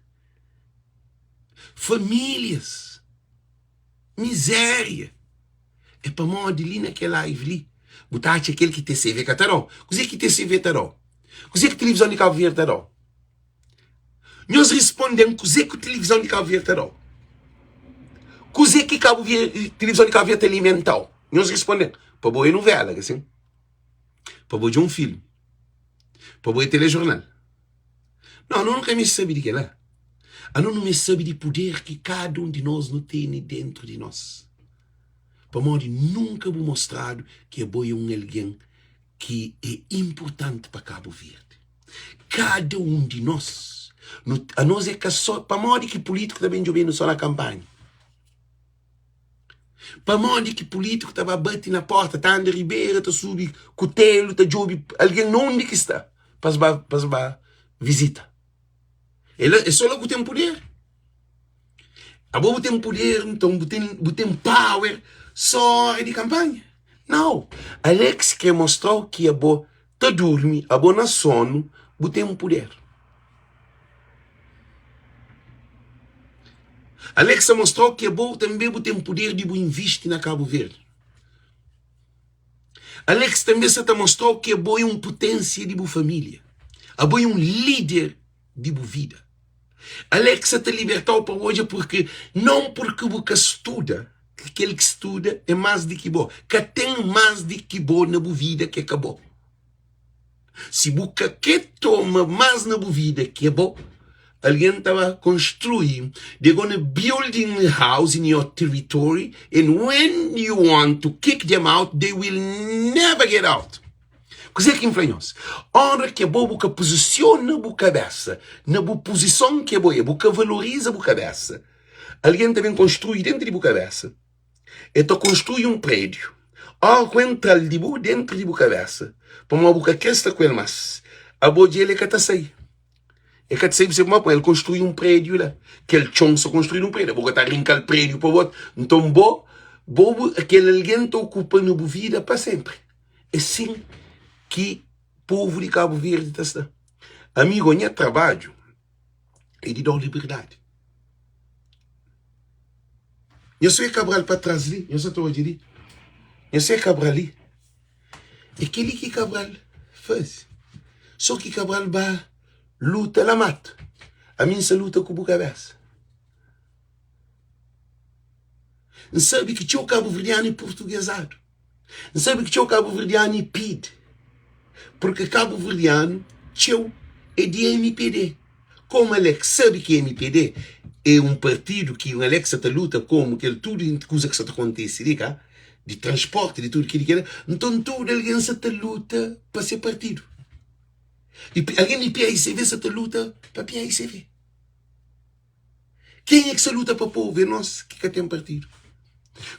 Famílias, miséria, é para mal de ali naquela live ali. Botar aquele que tem CV que taró. Coisa que tem CV taró. Coisa que televisão de Cabo Verde taró. Nós respondemos coisa que televisão de Cabo Verde taró. Coisa que televisão de Cabo Verde alimental. Nós respondemos. Para boa novela, assim. Para boa de um filme. Para boa telejornal. Não nunca me sabe de que lá. Não me sabe de poder que cada um de nós não tem dentro de nós. Para modo nunca vou mostrado que é boi alguém que é importante para Cabo Verde. Cada um de nós, a nós é que só, para modo que político também jogando só na campanha. Para modo que político estava batendo na porta, está andando ribeira, está subindo cutelo, está jogando, alguém não onde que está, para visita. É só logo tem poder. A boa tem poder, então tem power, só é de campanha. Não. Alex que mostrou que a boa tá dorme, a boa na sono, tem poder. Alex mostrou que a boa também tem poder de investir na Cabo Verde. Alex também mostrou que a boa é uma potência de boa família. A boa é um líder de boa vida. Alex te libertou para hoje porque não porque você estuda, aquele que estuda é mais de que bom, que tem mais de que bom na boa vida que acabou. Se você quer tomar mais na boa vida que é bom, alguém estava construindo, they're going to building a house in your territory, and when you want to kick them out, they will never get out. Coisa que influencia. Hora que é boa, você posiciona a cabeça, na boa posição que é boa, você valoriza a cabeça. Alguém também construi dentro de cabeça. Então construi um prédio. Hora entra de boa dentro de cabeça. Para uma boca que está com ele, mas a boa de ele é que está sair. É que está sair, você pode ele construir um prédio lá. Que ele chão só construir um prédio. A boca está rincando o prédio para o outro. Então, aquele alguém está ocupando a boa vida para sempre. É assim que o povo de Cabo Verde está. Amigo, meu trabalho é de dar liberdade. Eu sei Cabral para trás ali, eu só estou a dizer. Eu sei Cabral ali. É aquele que Cabral faz. Só que Cabral vai luta la mata. A mim se luta com a cabeça. Não sabe que tinha o Cabo Verdeano e portuguesado. Não sabe que tinha o Cabo Verdeano e PID. Porque Cabo Verdeano é de MPD. Como Alex sabe que MPD é um partido que o Alex está luta como que tudo coisa que está acontece, de transporte, de tudo que ele quer. Então toda alguém está luta para ser partido. E alguém de PAICV está luta para PAICV. Quem é que se luta para o povo? É nós que tem partido.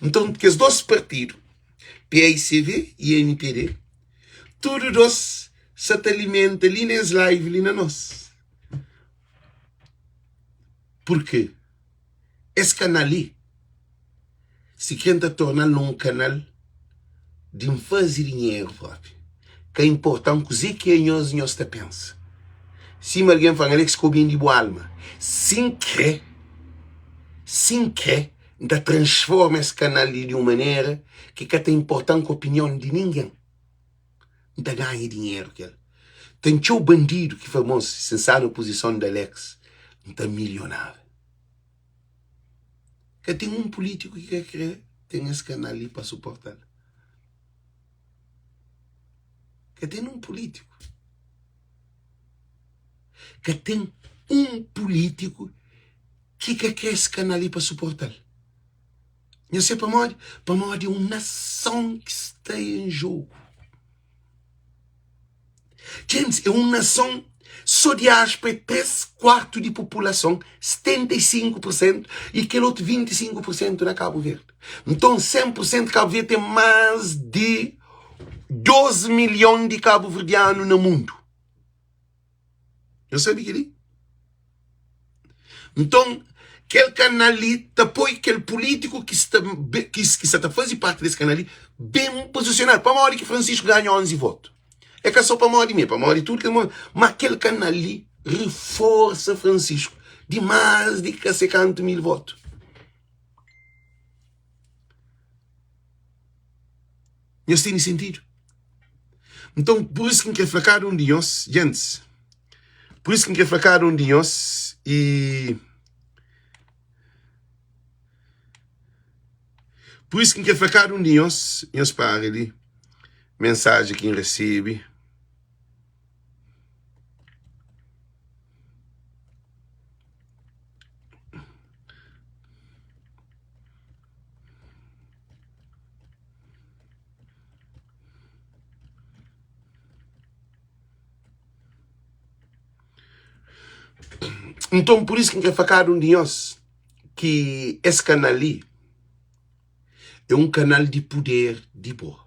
Então, que os dois partidos, PAICV e MPD, todos dois se alimentam ali nas lives, ali na nós. Por quê? Esse canal ali, se quer tornar um canal de fazer dinheiro próprio, que é importante que nós te pensa. Se alguém fala que ficou bem de boa alma, sem crer, Da transforma esse canal de uma maneira que tem importância com a opinião de ninguém. Da ganha dinheiro que ele. Tem o bandido que famoso, se está na posição da Alex, está milionário. Que tem um político que quer querer, tem esse canal ali para suportar. Que tem um político. Que tem um político que quer esse canal ali para suportar. Eu sei para morte é uma nação que está em jogo. Gente, é uma nação só de aspas, 3/4 de população, 75%, e aquele outro 25% na Cabo Verde. Então, 100% de Cabo Verde tem mais de 12 milhões de cabo-verdianos no mundo. Eu sabia que ali? Então, aquele canal ali, apoia aquele político que está fazendo parte desse canal ali, bem posicionado. Para a hora que Francisco ganha 11 votos. É que é só para a hora de tudo. Mas aquele canal ali reforça Francisco de mais de 50 mil votos. Isso tem sentido. Então, por isso que quer fracar um de nós, gente. Por isso que quer fracar um de nós e... Por isso que quer fracar um de nós para ali. Mensagem que recebe. Então, por isso que quer falar um de nós que esse canal ali é um canal de poder de boa.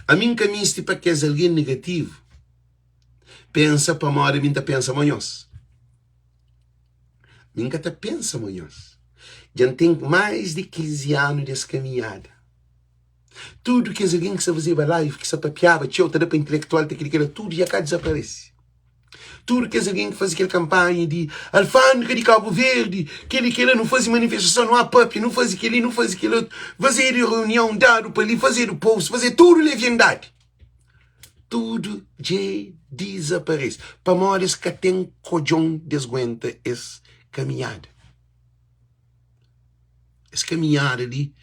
A mim caminho se para que é alguém negativo, pensa para uma hora, minha pensa amanhãs. Minha até pensa amanhãs. Já tem mais de 15 anos dessa caminhada. Tudo que alguém que se fazia live, que se papiava, tchau, para intelectual, tudo já cá desaparece. Tudo que alguém que faz aquela campanha de alfândega de Cabo Verde, que ele não faz manifestação, não há papi, não faz aquele outro, fazer reunião, dado para ele, fazer o post, fazer tudo leviandade. Tudo já desaparece. Para mores que tem cojão desguenta essa caminhada. Essa caminhada ali,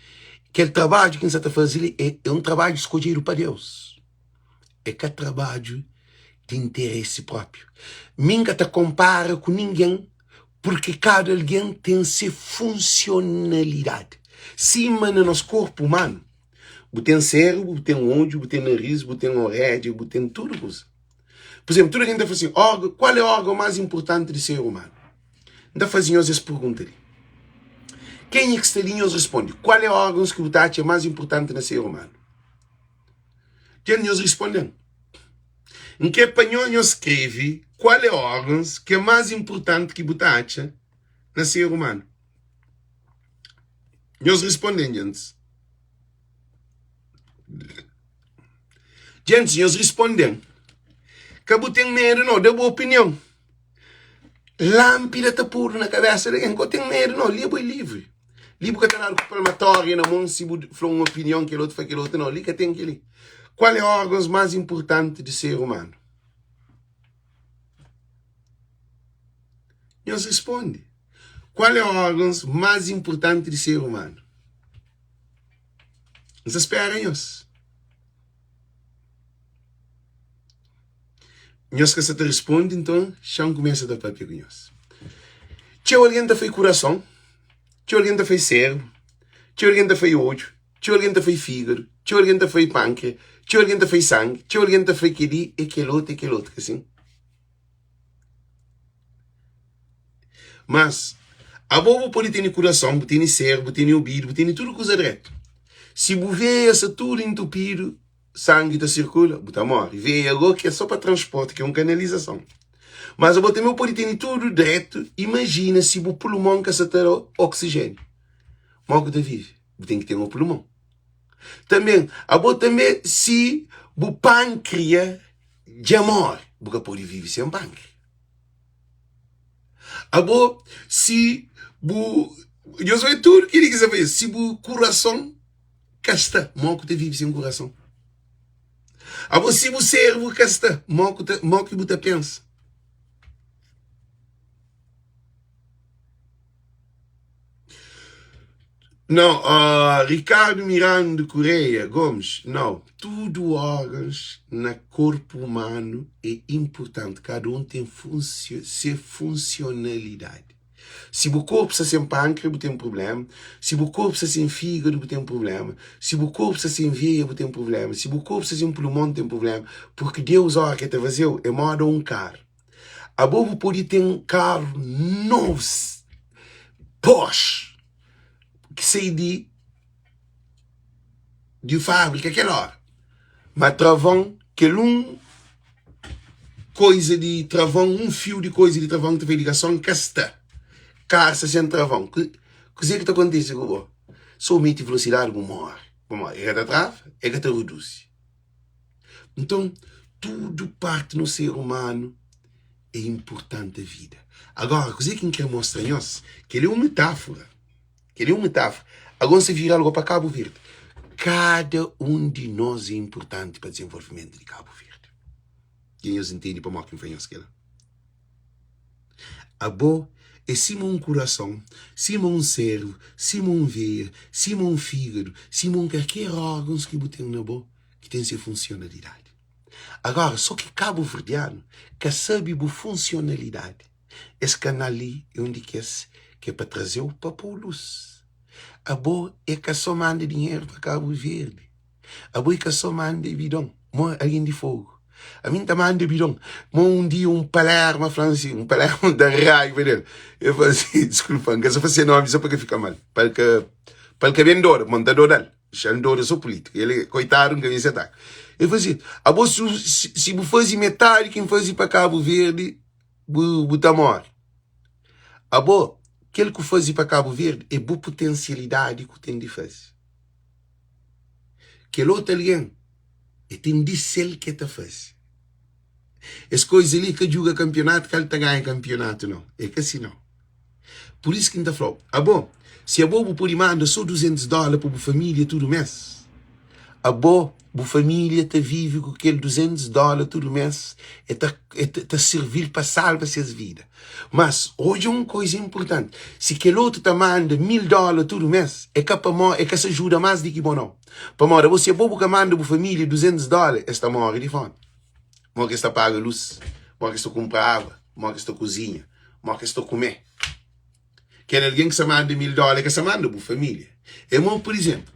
aquele trabalho que você está fazendo é um trabalho escolhido para Deus. É que é trabalho de interesse próprio. Ninguém te compara com ninguém, porque cada alguém tem sua funcionalidade. Cima no nosso corpo humano, tem cérebro, tem olho, tem nariz, tem orelha, tem tudo. Por exemplo, toda a gente fala assim, qual é o órgão mais importante do ser humano? Ainda faziam essa pergunta ali. Quem é que está ali nos responde? Qual é o órgão que você acha mais importante no ser humano? Quem nos respondem? Em que espanhol escreve qual é o órgão que é mais importante que você acha no ser humano? Nós respondemos, gente. Gente, nós respondemos. Que você tem medo, não, dá boa opinião. Lâmpada está puro na cabeça de quem tem medo, não, livre. Livre que está na palmatória, na mão, se você falou uma opinião que o outro faz aquele outro, não, ali que tem aquele. Qual é o órgão mais importante do ser humano? Nós responde. Qual é o órgão mais importante do ser humano? Nós esperamos. Nós que você te responde, então, já começa a dar papel com nós. Se alguém te fez coração, se alguém te fez cérebro, se alguém te fez olho, se alguém te fez fígado, se alguém te fez pâncreas, se alguém te fez sangue, se alguém te fez aquele outro, assim. Mas, a boa pode ter coração, pode ter cérebro, pode ter ouvido, pode ter tudo coisa direto. Se você vê essa tudo entupido, sangue está circula, você morre. Vê agora que é só para transporte, que é uma canalização. Mas você também pode ter tudo direto, imagina se o pulmão que você tem oxigênio. Mas você vive, você tem que ter um pulmão. Também, se o pâncreas já morre, você pode viver sem pâncreas. Se Eu sou tudo que ele quer saber. Se o coração casta, moco te vive sem coração. Se o cérebro casta, moco que você pensa. Não, Ricardo Miranda Correia Gomes, não. Tudo órgãos no corpo humano é importante. Cada um tem sua funcionalidade. Se o corpo está sem pâncreas, tem um problema. Se o corpo está sem fígado, tem um problema. Se o corpo está sem veia, tem um problema. Se o corpo está sem pulmão, tem um problema. Porque Deus, olha, que está vazio, é modo um carro. A bobo pode ter um carro novo, Porsche, que sai de fábrica aquela hora. Mas travão, coisa de travão, um fio de coisa de travão que tem ligação, casta. Carça sem travão. Que é que acontece com você? Somente velocidade, morre. É que te trava, é que te reduz. Então, tudo parte no ser humano é importante a vida. Agora, o que é que quer mostrar a nós? Que ele é uma metáfora. Agora se vira algo para Cabo Verde. Cada um de nós é importante para o desenvolvimento de Cabo Verde. Quem os entende para mostrar quem faz aquilo? A boa é cima um coração, cima um cérebro, cima um veia, cima um fígado, cima um qualquer órgãos que botem na boa que tem sua funcionalidade. Agora, só que Cabo Verdeano que sabe a funcionalidade. Esse canal ali é onde que é para trazer o papo luz. A boa é que só manda dinheiro para Cabo Verde. A boa é que só manda bidão. Alguém de fogo. A mim também de bidão. Um dia um Palermo francês, um Palermo da raiva dele. Eu falei, desculpa, que eu faço nome só para que fica mal. Para que vem dor, montador dele. Já não sou político. Ele, coitado, que vem se ataca. Eu falei, a boa, se eu fosse metade quem fosse para Cabo Verde, eu morre. A boa, aquele que faz para Cabo Verde é boa potencialidade que tem de fazer. Aquele outro alguém tem de ser que te faz. As coisas ali que joga campeonato, que ele está ganhando campeonato, não. É que assim não. Por isso que ele está falando, bom, se a boa pode mandar só $200 para a família todo mês, a boa família te vive com aquele $200 todo mês e te servir para salvar suas vidas. Mas hoje é uma coisa importante. Se aquele outro te manda $1000 todo mês, é que se ajuda mais do que bom não. Para morrer, você é bobo que manda para a família $200, esta morre de fome. Morre que está paga a luz, morre que está compra água, morre que está cozinha, morre que está comer. Quer alguém que se manda $1000 que se manda para a família. É bom, por exemplo,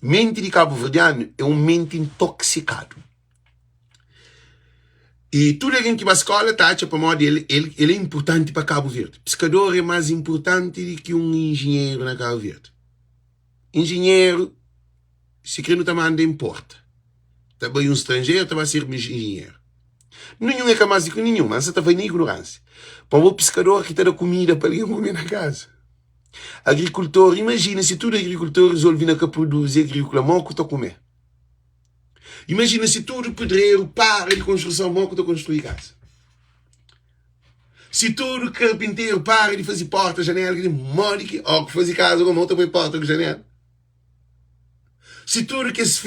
mente de Cabo Verdeano é uma mente intoxicado. E tudo alguém que vai à escola taxa para modo ele é importante para Cabo Verde. Pescador é mais importante do que um engenheiro na Cabo Verde. Engenheiro, se quer não está mandando importa. Também um estrangeiro está a ser engenheiro. Nenhum é capaz de nenhum, mas você está na ignorância. Para o pescador que está a comida para alguém comer na casa. Agricultor, imagina se todo agricultor resolve que produzir agrícola, moco está a comer. Imagina se todo pedreiro para de construção, moco está a construir casa. Se todo carpinteiro para de fazer porta, janela, moco que fazer casa, como outra põe porta com janela. Se todo que os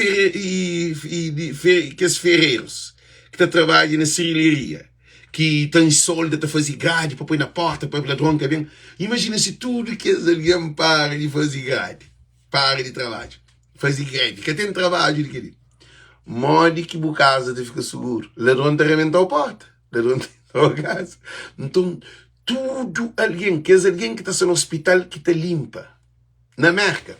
ferreiros que trabalham na serralheria, que tem solda para fazer grade para pôr na porta, para o ladrão que vem. Imagina se tudo que alguém para de fazer grade, para de trabalho, fazer greve, que tem trabalho de querer. Mode que a casa te fica seguro. Ladrão te arrebentou a porta, ladrão te arrebentou a casa. Então, tudo alguém que está no hospital que te limpa. Na América,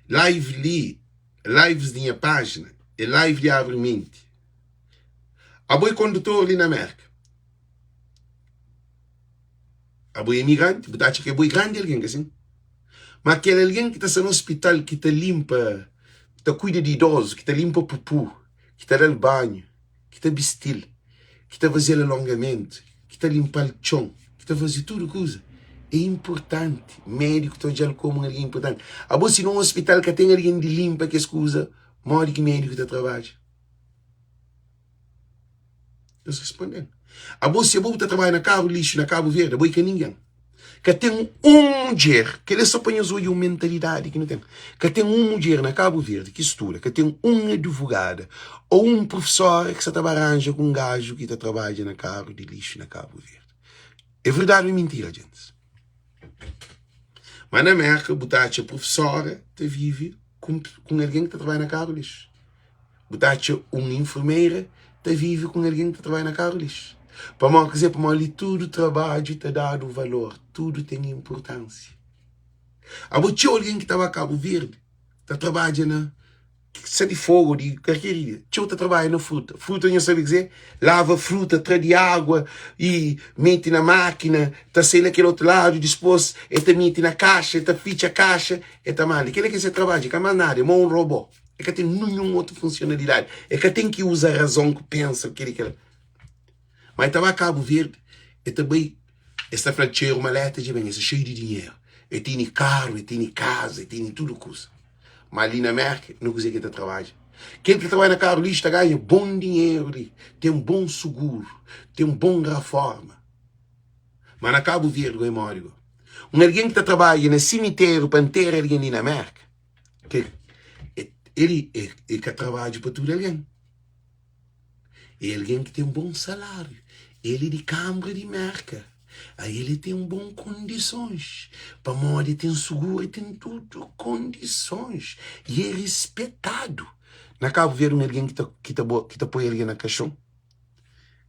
lives de minha página, é live de abre mente. A boi condutor ali na América. A boi imigrante, você acha que é boi grande alguém assim? Mas aquele alguém que está no hospital, que te limpa, que te cuida de idosos, que te limpa o pupu, que te dá o banho, que te vestir, que te faz alongamento, que te limpa o chão, que te faz tudo coisa. É importante. Médico está já como alguém importante. A boi se num hospital que tem alguém de limpa que escusa, morre que médico está trabalha. Estou respondendo. A você está trabalhando na Cabo Lixo, na Cabo Verde, a que ninguém. Que tem mulher, que ele só põe uma mentalidade que não tem. Que tem mulher na Cabo Verde que estuda, que tem advogada ou professor que se arranja com gajo que trabalha na Cabo de Lixo, na Cabo Verde. É verdade ou é mentira, gente? Mas na América, botaste a professora te vive com alguém que trabalha na Cabo de Lixo. Botaste uma enfermeira te vive com alguém que trabalha na Cabo de Lixo. Para mim, quer dizer, para mim, ali tudo trabalho está dado valor, tudo tem importância. Agora, tinha alguém que estava a Cabo Verde, está trabalhando de fogo, de carqueria. Tinha outra trabalha na fruta. Fruta, não sabe dizer, lava fruta, traz de água e mete na máquina, está saindo naquele outro lado, depois, está mete na caixa, está ficha a caixa, está mal. Aquele que você trabalha, que é mais nada, é um robô. É que tem nenhuma outra funcionalidade. É que tem que usar a razão que pensa, aquele que mas estava a Cabo Verde, e também, esta fratura, uma maleta de bem, cheio de dinheiro. E tem carro, e tem casa, e tem tudo coisa. Mas ali na América, não consegue ter trabalho. Quem que trabalha na Cabo Lixo ganha bom dinheiro ali, tem um bom seguro, tem uma boa reforma. Mas na Cabo Verde, eu moro. Alguém que trabalha no cemitério para ter alguém ali na América, que ele que trabalha para tudo alguém. É alguém que tem um bom salário. Ele é de Câmara de Merca. Aí ele tem bom condições. Para morrer tem seguro, tem tudo condições. E é respeitado. Na Cabo Verde, alguém que põe alguém na caixão,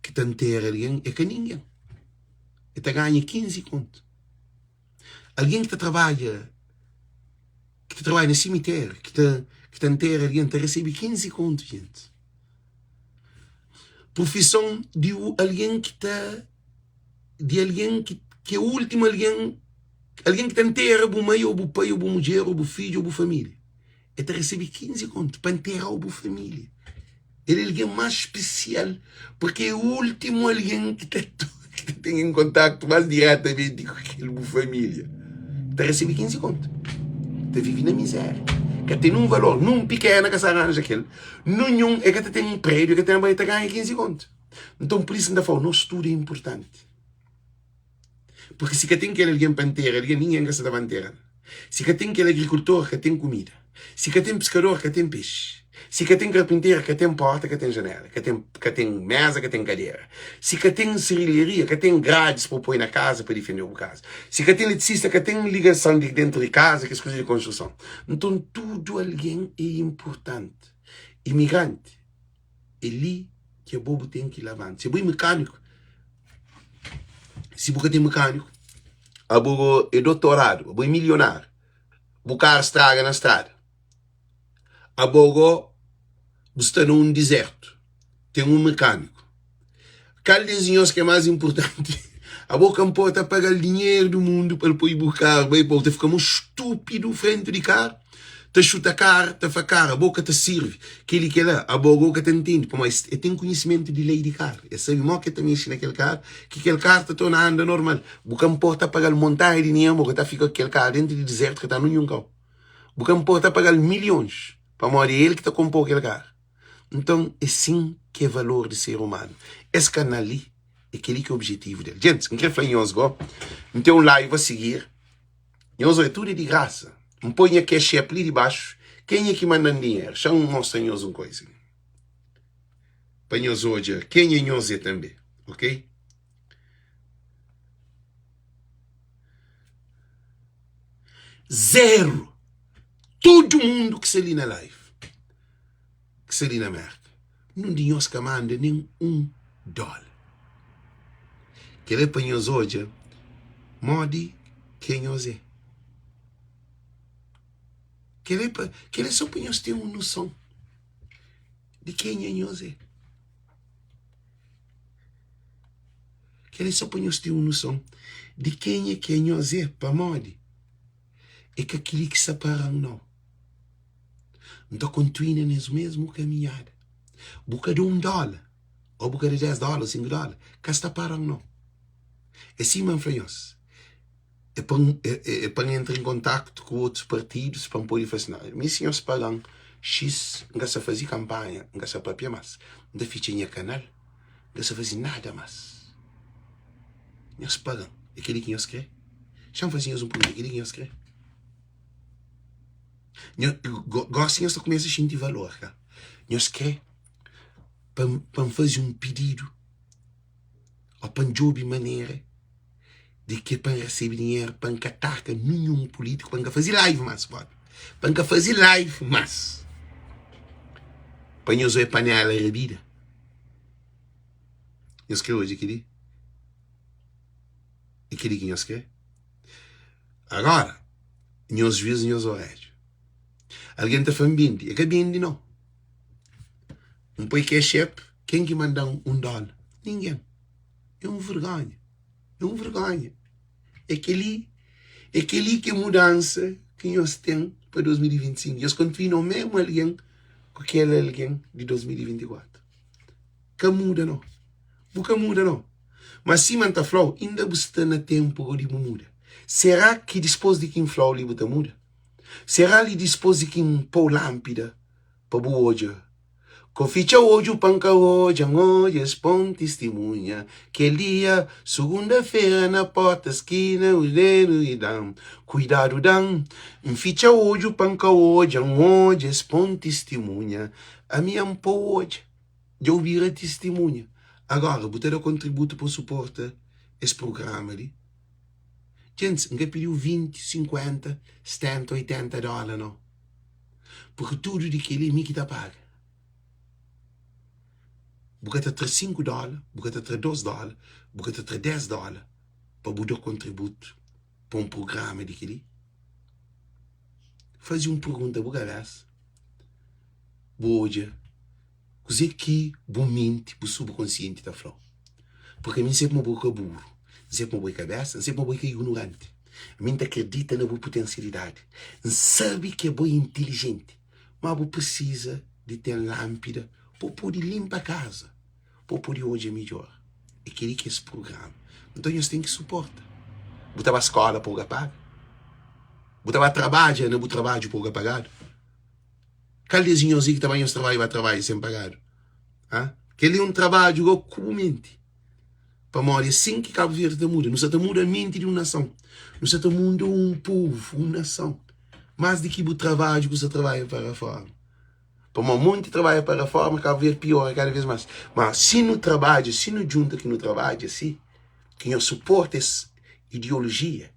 que está enterra alguém, é que ninguém. Ele ganha 15 conto. Alguém que trabalha no cemitério, que enterra alguém, recebe 15 conto, gente. Profissão de alguém que está, de alguém que é o último alguém que está enterra o mãe, ou o pai, ou a mulher, ou o filho, ou a família. Ele recebe 15 contos para enterrar a família. Ele é alguém mais especial, porque é o último alguém que tem em contato mais diretamente com aquela família. Ele recebe 15 contos. Ele vive na miséria. Que tem um valor, num pequeno que se arranja aquele, nenhum é que tem um prédio que tem que ganha 15 contos. Então, por isso, ainda falo, nosso estudo é importante. Porque se que tem que alguém para enterrar, ninguém gosta de enterrar. Se que tem aquele agricultor que tem comida, se que tem pescador que tem peixe, se que tem carpinteiro que tem porta, que tem janela, que tem mesa, que tem cadeira, se que tem serrilharia, que tem grades para pôr na casa para defender o casa, se que tem eletricista que tem ligação de dentro de casa, que é coisa de construção. Então tudo alguém é importante. Imigrante, ali que o bobo tem que lavar. Se você é mecânico, se você tem mecânico, você é doutorado, você é milionário, o carro estraga na estrada, você está num deserto, tem um mecânico. Qual desenhos que é mais importante? A boca não pode pagar o dinheiro do mundo para depois buscar, você fica muito estúpido frente de carro, te chuta a cara, te faz cara, a boca te serve, aquele que é lá, a boca te entende, mas tem conhecimento de lei de carro, é sabe mal que te mexe naquele carro, que aquele carro te torna anda normal, você não pode pagar montanha de dinheiro, você fica aquele carro dentro do deserto que está no carro, você não pode pagar milhões, para morrer ele que te comprou aquele carro. Então, é sim que é valor de ser humano. Esse canal ali, é aquele que é o objetivo dele. Gente, quem quer falar em Osgo, não tem um live a seguir. Em Osgo é tudo de graça. Não põe aqui a chefe ali de baixo. Quem é que manda dinheiro? Já não mostra em Osgo uma coisa. Para em Osgo hoje, quem é em Osgo também. Ok? Zero. Todo mundo que se ali na live, que se ali na merda, não tem os que manda nem $1. Que ele põe os hoje, mode quem é. Que ele só põe os ter uma noção de quem é José. Que ele só põe os ter uma noção de quem é José para mode. É que aquele que separam não. Então continua nesse mesmo caminhada. Boca de $1, ou boca de $10, $5, que separam não. É sim, manfreios. É para entrar em contato com outros partidos para poder fazer nada. Mas senhores pagam X, não se fazer campanha, não se papia mais. Não fica em canal, Não se faz nada mais. Nós pagam. Aquele que nós quer. Já fazíamos pouco. Aquele que nós quer. Gosto de começar a sentir valor. Nós quer para fazer pedido. Ou para jogar maneira. De que para receber dinheiro. Para não atacar nenhum político. Para não fazer live mais. Para não fazer live mais. Para nós é panela e bebida. Nós quer hoje aquele. Aquele que nós quer. Agora, nós vezes nós horários. Alguém está falando bindi. É que bindi não. Põe que é chefe. Quem que manda $1? Ninguém. É vergonha. É vergonha. É aquele que mudança que nós temos para 2025. Nós continuamos mesmo alguém com aquele alguém de 2024. Que muda não. Nunca muda não. Mas se manta flow, ainda está no tempo de muda. Será que depois de quem flow ali muda? Será que depois de quem pôr lâmpada para o hoje? Conficha hoje o panca hoje, hoje expõe testemunha. Que dia, segunda-feira na porta esquina, o dedo e dão. Cuidado dão. Ficha hoje o panca hoje, hoje expõe testemunha. A minha pô hoje, de ouvir a testemunha. Agora, botar o contributo para suportar esse programa ali. Gente, ninguém pediu 20, 50, 70, 80 dólares, não. Porque tudo de que ele me que paga. Bocata ter 5 dólares, bocata ter 2 dólares, bocata ter 10 dólares para botar contributo para programa de que ele. Fazia uma pergunta, boa vez. Boa, coisa que bom mente, o subconsciente da flor. Porque a mim sempre uma boca burro, sempre uma boa cabeça, sempre uma boa ignorante. A mim acredita na boa potencialidade, sabe que é boa inteligente, mas precisa de ter lâmpada para poder limpar a casa, para poder hoje é melhor. É aquele que é esse programa. Então nós temos que suportar. Botar a escola para o pagar. Botar a trabalho, não botar trabalho para o pagado. Caldezinhos que também os trabalho sem pagar. Aquele é um trabalho comumente. Para morrer assim que Cabo Verde muda. Não se muda a mente de uma nação. Não se muda um povo, uma nação. Mais do que o trabalho que você trabalha para fora. Para um monte de trabalho para fora, Cabo Verde pior cada vez mais. Mas se no trabalho, se no junta que no trabalho, assim, que eu suporto essa ideologia,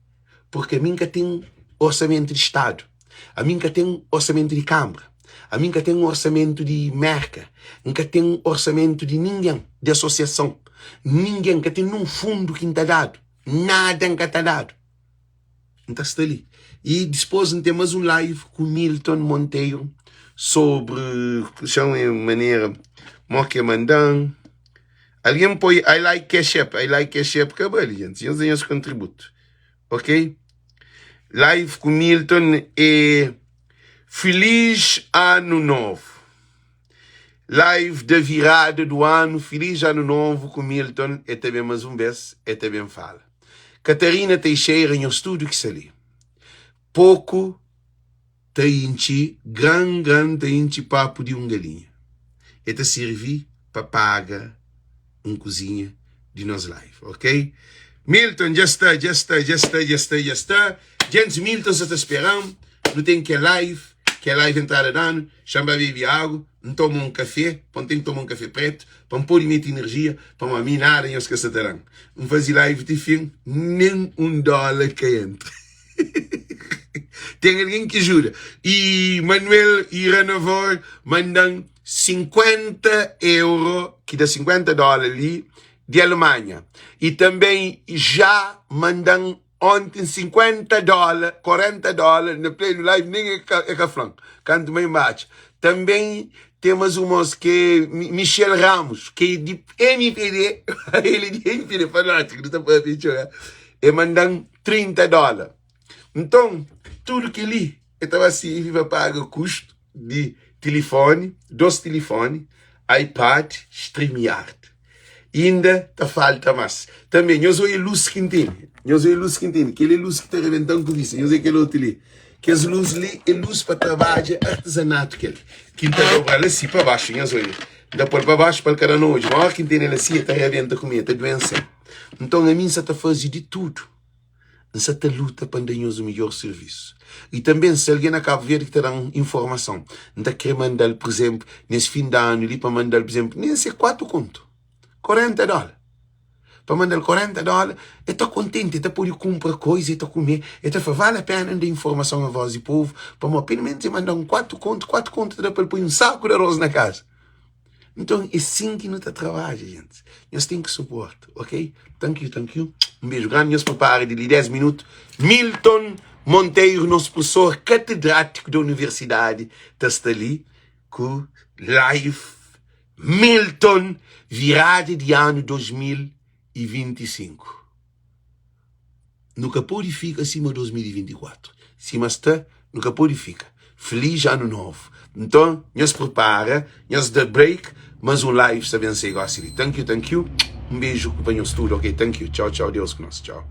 porque a mim que tem orçamento de Estado, a mim que tem orçamento de Câmara, a mim que tem orçamento de merca, nunca tem orçamento de ninguém, de associação, ninguém que tem um fundo que está dado, nada que está dado. Então está ali. E depois temos um live com Milton Monteiro sobre, chama de maneira, Moque Mandan. Alguém põe I like cash app, acabou ali, gente. Eu tenho esse contributo. Ok? Live com Milton e Feliz Ano Novo. Live da virada do ano. Feliz Ano Novo com Milton. É também mais um vez. É também fala. Catarina Teixeira em um estúdio que se ali. Pouco tem grande tem papo de galinha. É te servir para pagar cozinha de nós live. Ok? Milton, já está. Gente, Milton se está esperando. Não tem que é live entrada de ano, chama beber água, não toma café, não tem que tomar café preto, para não pôr meter energia, para não minar em os que se terão. Não fazer live de fim, nem $1 que entra. Tem alguém que ajuda. E Manuel e Renovor mandam 50 euros, que dá 50 dólares ali, de Alemanha. E também já mandam ontem 50 dólares, 40 dólares, no play no live, nem é caflão. Canto meio embaixo. Também temos umas que Michel Ramos, que é de MPD, ele é de MPD fanático, não está para ver, e mandam 30 dólares. Então, tudo que ali, eu estava assim, vai pagar o custo de telefone, 2 telefones, iPad, StreamYard. Ainda te falta mais. Também, eu sou a luz que tem. Que ele é luz que está reventando com isso. Eu sei que ele outro ali. que as luzes ali é luz para trabalho, artesanato que ele. Quinta dobra ela assim para baixo, as olhas. Depois para baixo para cada noite. Uma hora que tem ela assim, está reventa comer, está doença. Então a mim se está fazendo de tudo. Se está luta para dar o melhor serviço. E também se alguém acaba de ver que está dando informação, está quer mandar, por exemplo, nesse fim de ano, ali para mandar, por exemplo, nem sei quanto conto. $40. Para mandar $40, eu estou contente, eu poder comprar coisa, eu estou comer, eu estou vale a pena dar informação a voz e povo, para pelo menos mandar um 4 conto, depois põe um saco de arroz na casa. Então, é assim que não está trabalho, gente. Nós temos que suporte, ok? Thank you. Um beijo grande, nós preparamos de 10 minutos. Milton Monteiro, nosso professor catedrático da universidade, está ali com live Milton, virada de ano 2025. Nunca pode ficar acima de 2024. Se mas está, nunca pode ficar. Feliz ano novo. Então, nós prepara, nós dá break, mas um live se vencer igual assim. Thank you. Um beijo, companheiros tudo, ok? Thank you. Tchau, Deus conosco, tchau.